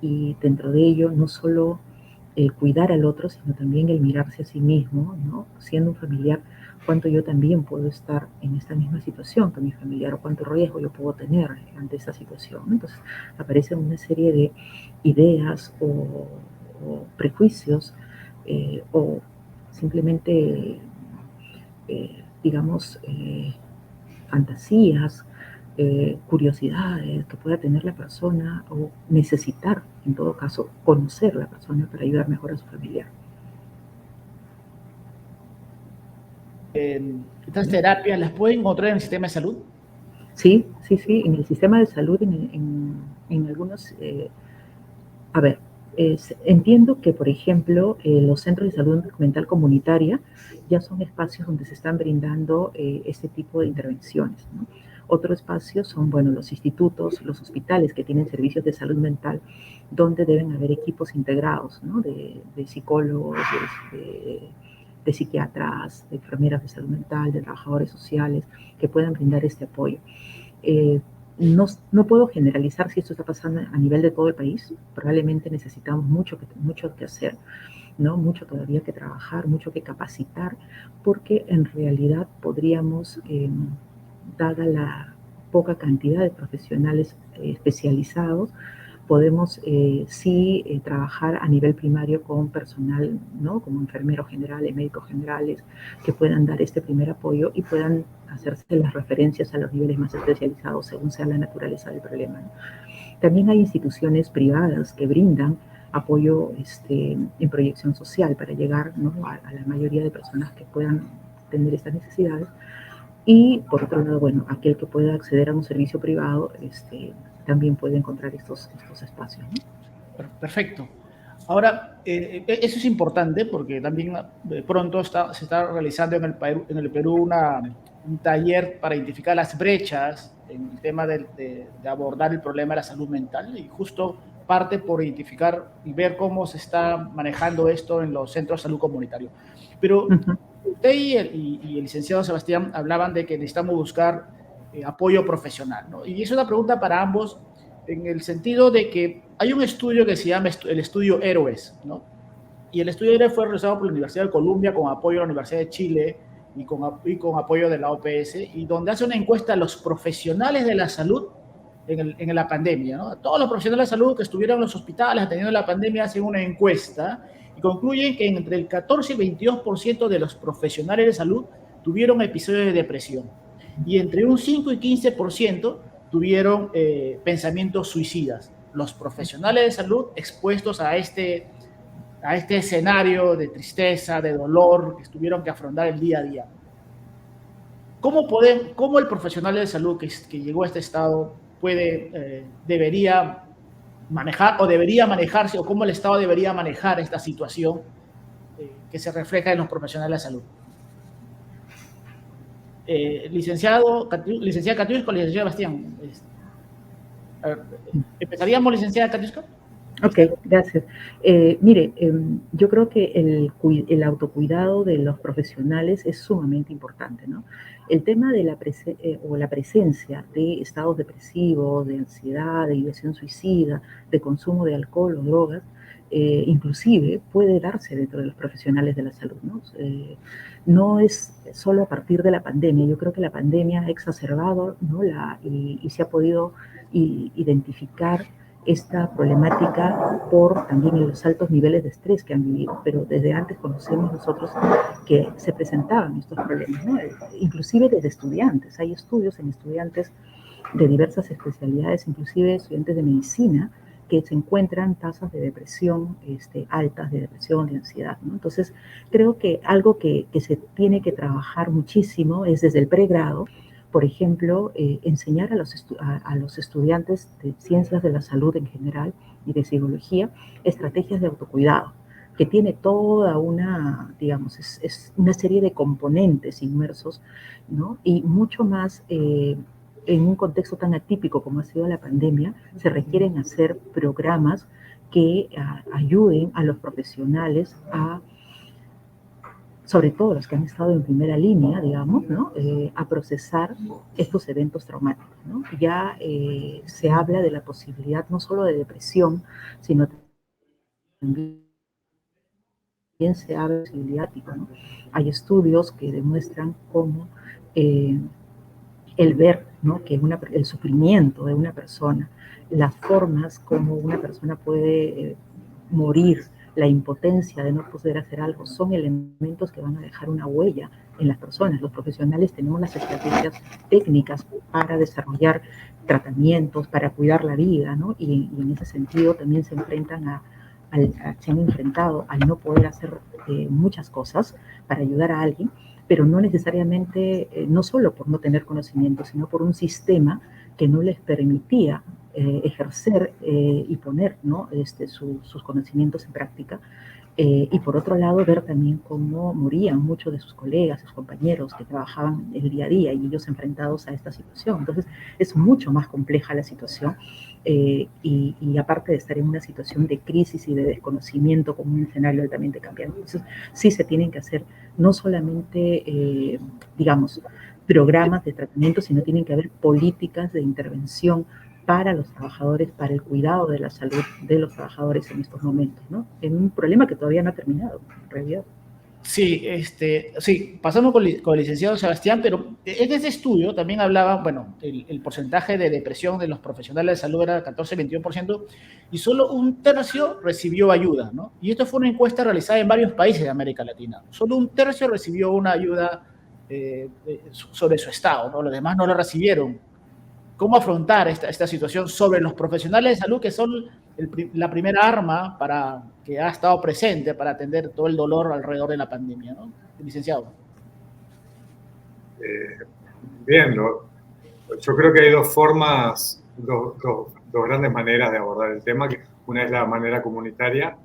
Y dentro de ello, no solo el cuidar al otro, sino también el mirarse a sí mismo, ¿no? Siendo un familiar, cuánto yo también puedo estar en esta misma situación que mi familiar o cuánto riesgo yo puedo tener ante esta situación, ¿no? Entonces, aparecen una serie de ideas o prejuicios o simplemente digamos, fantasías, curiosidades que pueda tener la persona o necesitar, en todo caso, conocer a la persona para ayudar mejor a su familiar. ¿Estas terapias las pueden encontrar en el sistema de salud? Sí, sí, sí, en el sistema de salud, en algunos, a ver, entiendo que, por ejemplo, los centros de salud mental comunitaria ya son espacios donde se están brindando este tipo de intervenciones, ¿no? Otro espacio son, bueno, los institutos, los hospitales que tienen servicios de salud mental, donde deben haber equipos integrados, ¿no? De psicólogos, de psiquiatras, de enfermeras de salud mental, de trabajadores sociales, que puedan brindar este apoyo. No puedo generalizar si esto está pasando a nivel de todo el país. Probablemente necesitamos mucho que hacer, ¿no? Mucho todavía que trabajar, mucho que capacitar, porque en realidad podríamos, dada la poca cantidad de profesionales especializados, podemos sí trabajar a nivel primario con personal, ¿no? Como enfermeros generales, médicos generales, que puedan dar este primer apoyo y puedan hacerse las referencias a los niveles más especializados según sea la naturaleza del problema, ¿no? También hay instituciones privadas que brindan apoyo en proyección social para llegar, ¿no? a la mayoría de personas que puedan tener estas necesidades. Y por otro lado, bueno, aquel que pueda acceder a un servicio privado también puede encontrar estos espacios, ¿no? Perfecto. Ahora, eso es importante porque también pronto se está realizando en el Perú un taller para identificar las brechas en el tema de abordar el problema de la salud mental y justo parte por identificar y ver cómo se está manejando esto en los centros de salud comunitarios. Pero usted y el licenciado Sebastián hablaban de que necesitamos buscar apoyo profesional, ¿no? Y es una pregunta para ambos en el sentido de que hay un estudio que se llama el estudio Héroes, ¿no? Y el estudio Héroes fue realizado por la Universidad de Columbia con apoyo de la Universidad de Chile y con apoyo de la OPS, y donde hace una encuesta a los profesionales de la salud en la pandemia, ¿no? Todos los profesionales de salud que estuvieron en los hospitales atendiendo la pandemia hacen una encuesta y concluyen que entre el 14 y 22% de los profesionales de salud tuvieron episodios de depresión y entre un 5 y 15% tuvieron pensamientos suicidas. Los profesionales de salud expuestos a este escenario de tristeza, de dolor que tuvieron que afrontar el día a día. ¿Cómo el profesional de salud que llegó a este estado debería manejar o debería manejarse, o cómo el Estado debería manejar esta situación que se refleja en los profesionales de salud? Licenciada Katiuska o licenciado Bastián. A ver, ¿empezaríamos, licenciada Katiuska? Ok, gracias. Mire, yo creo que el autocuidado de los profesionales es sumamente importante, ¿no? El tema de la presencia de estados depresivos, de ansiedad, de ideación suicida, de consumo de alcohol o drogas, inclusive puede darse dentro de los profesionales de la salud, ¿no? No es solo a partir de la pandemia. Yo creo que la pandemia ha exacerbado, ¿no? y se ha podido identificar esta problemática por también los altos niveles de estrés que han vivido, pero desde antes conocemos nosotros que se presentaban estos problemas, ¿no? Inclusive desde estudiantes. Hay estudios en estudiantes de diversas especialidades, inclusive estudiantes de medicina, que se encuentran tasas de depresión altas, de depresión, de ansiedad, ¿no? Entonces, creo que algo que se tiene que trabajar muchísimo es desde el pregrado. Por ejemplo, enseñar a los estudiantes de ciencias de la salud en general y de psicología estrategias de autocuidado, que tiene toda una, digamos, es una serie de componentes inmersos, ¿no? Y mucho más en un contexto tan atípico como ha sido la pandemia, se requieren hacer programas que ayuden a los profesionales sobre todo los que han estado en primera línea, digamos, ¿no? A procesar estos eventos traumáticos, ¿no? Ya se habla de la posibilidad no solo de depresión, sino también se habla de posibilidad, ¿no? Hay estudios que demuestran cómo el ver, ¿no? Que el sufrimiento de una persona, las formas como una persona puede morir, la impotencia de no poder hacer algo, son elementos que van a dejar una huella en las personas. Los profesionales tenemos las estrategias técnicas para desarrollar tratamientos, para cuidar la vida, ¿no? Y en ese sentido también se han enfrentado al no poder hacer muchas cosas para ayudar a alguien, pero no necesariamente, no solo por no tener conocimiento, sino por un sistema que no les permitía ejercer y poner, ¿no? sus conocimientos en práctica. Y por otro lado, ver también cómo morían muchos de sus colegas, sus compañeros que trabajaban el día a día y ellos enfrentados a esta situación. Entonces, es mucho más compleja la situación y aparte de estar en una situación de crisis y de desconocimiento con un escenario altamente cambiante. Entonces, sí se tienen que hacer no solamente, digamos, programas de tratamiento, sino tienen que haber políticas de intervención para los trabajadores, para el cuidado de la salud de los trabajadores en estos momentos, ¿no? Es un problema que todavía no ha terminado, en realidad. Sí, sí, pasamos con el licenciado Sebastián, pero en este estudio también hablaba, bueno, el porcentaje de depresión de los profesionales de salud era 14-21% y solo un tercio recibió ayuda, ¿no? Y esto fue una encuesta realizada en varios países de América Latina. Solo un tercio recibió una ayuda sobre su estado, ¿no? Los demás no lo recibieron. ¿Cómo afrontar esta situación sobre los profesionales de salud que son la primera arma que ha estado presente para atender todo el dolor alrededor de la pandemia, ¿no? Licenciado. Bien, yo creo que hay dos formas, dos grandes maneras de abordar el tema. Una es la manera comunitaria,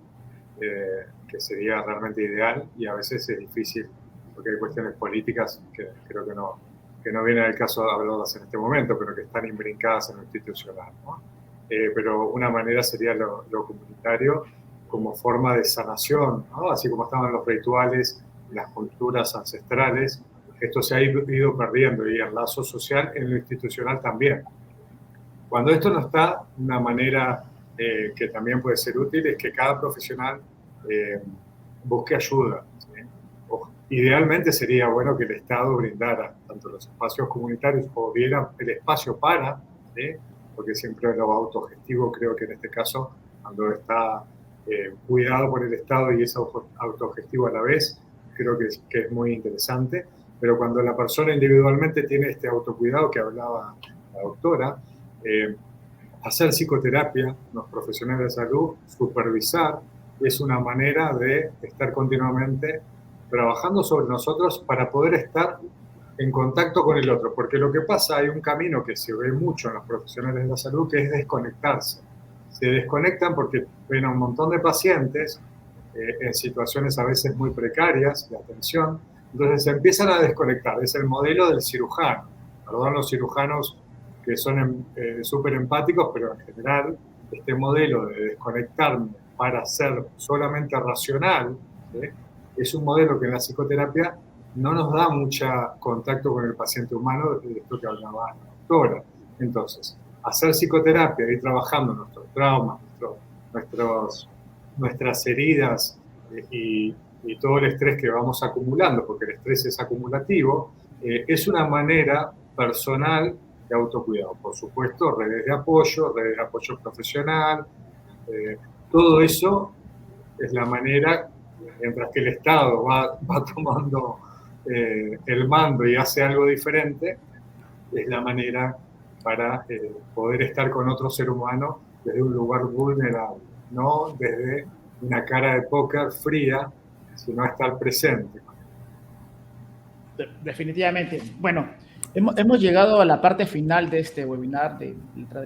que sería realmente ideal, y a veces es difícil porque hay cuestiones políticas que creo que no viene al caso hablarlas en este momento, pero que están imbrincadas en lo institucional, ¿no? Pero una manera sería lo comunitario como forma de sanación, ¿no? Así como estaban los rituales, las culturas ancestrales, esto se ha ido perdiendo, y el lazo social en lo institucional también. Cuando esto no está, una manera que también puede ser útil es que cada profesional busque ayuda, ¿sí? Idealmente sería bueno que el Estado brindara tanto los espacios comunitarios o diera el espacio para, ¿sí? Porque siempre lo autogestivo, creo que en este caso, cuando está cuidado por el Estado y es autogestivo a la vez, creo que es muy interesante. Pero cuando la persona individualmente tiene este autocuidado que hablaba la doctora, hacer psicoterapia, los profesionales de salud, supervisar, es una manera de estar continuamente trabajando sobre nosotros para poder estar en contacto con el otro. Porque lo que pasa, hay un camino que se ve mucho en los profesionales de la salud, que es desconectarse. Se desconectan porque ven a un montón de pacientes en situaciones a veces muy precarias de atención, Entonces se empiezan a desconectar. Es el modelo del cirujano. Perdón los cirujanos que son súper empáticos, pero en general este modelo de desconectarme para ser solamente racional, ¿sí? Es un modelo que en la psicoterapia no nos da mucho contacto con el paciente humano, de esto que hablaba la doctora. Entonces, hacer psicoterapia, ir trabajando nuestros traumas, nuestras heridas y todo el estrés que vamos acumulando, porque el estrés es acumulativo, es una manera personal de autocuidado. Por supuesto, redes de apoyo profesional, todo eso es la manera, mientras que el Estado va tomando el mando y hace algo diferente, es la manera para poder estar con otro ser humano desde un lugar vulnerable, no desde una cara de póker fría, sino estar presente. Definitivamente. Bueno, hemos llegado a la parte final de este webinar de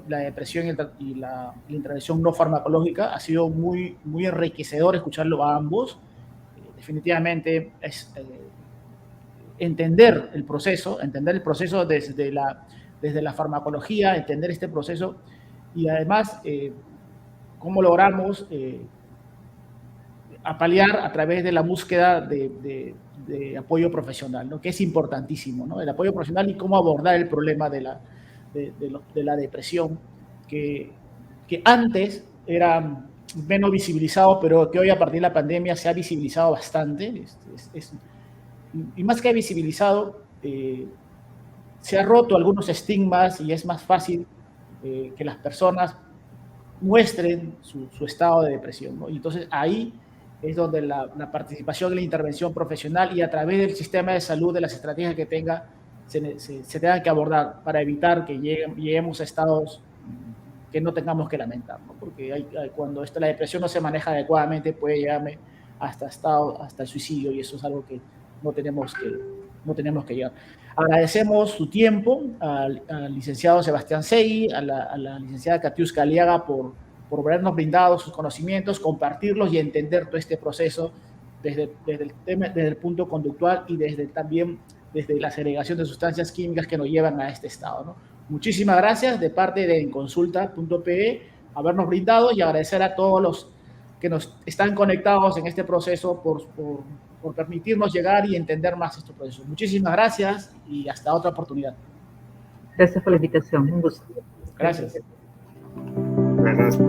la depresión y la intervención no farmacológica. Ha sido muy enriquecedor escucharlo a ambos. Definitivamente es entender el proceso desde la farmacología, entender este proceso y además cómo logramos paliar a través de la búsqueda de apoyo profesional, ¿no? Que es importantísimo, ¿no? El apoyo profesional y cómo abordar el problema de la depresión, que antes era menos visibilizado, pero que hoy a partir de la pandemia se ha visibilizado bastante. Y más que visibilizado, se ha roto algunos estigmas y es más fácil que las personas muestren su estado de depresión, ¿no? Y entonces ahí es donde la participación en la intervención profesional y a través del sistema de salud, de las estrategias que tenga, se tengan que abordar para evitar que lleguemos a estados que no tengamos que lamentar, ¿no? Porque cuando la depresión no se maneja adecuadamente puede llegarme hasta el suicidio y eso es algo que no tenemos que llegar. Agradecemos su tiempo al licenciado Sebastián Segui, a la licenciada Katiuska Aliaga por habernos brindado sus conocimientos, compartirlos y entender todo este proceso desde el punto conductual y también desde la segregación de sustancias químicas que nos llevan a este estado, ¿no? Muchísimas gracias de parte de enconsulta.pe habernos brindado y agradecer a todos los que nos están conectados en este proceso por permitirnos llegar y entender más estos procesos. Muchísimas gracias y hasta otra oportunidad. Gracias por la invitación. Un gusto. Gracias. Gracias.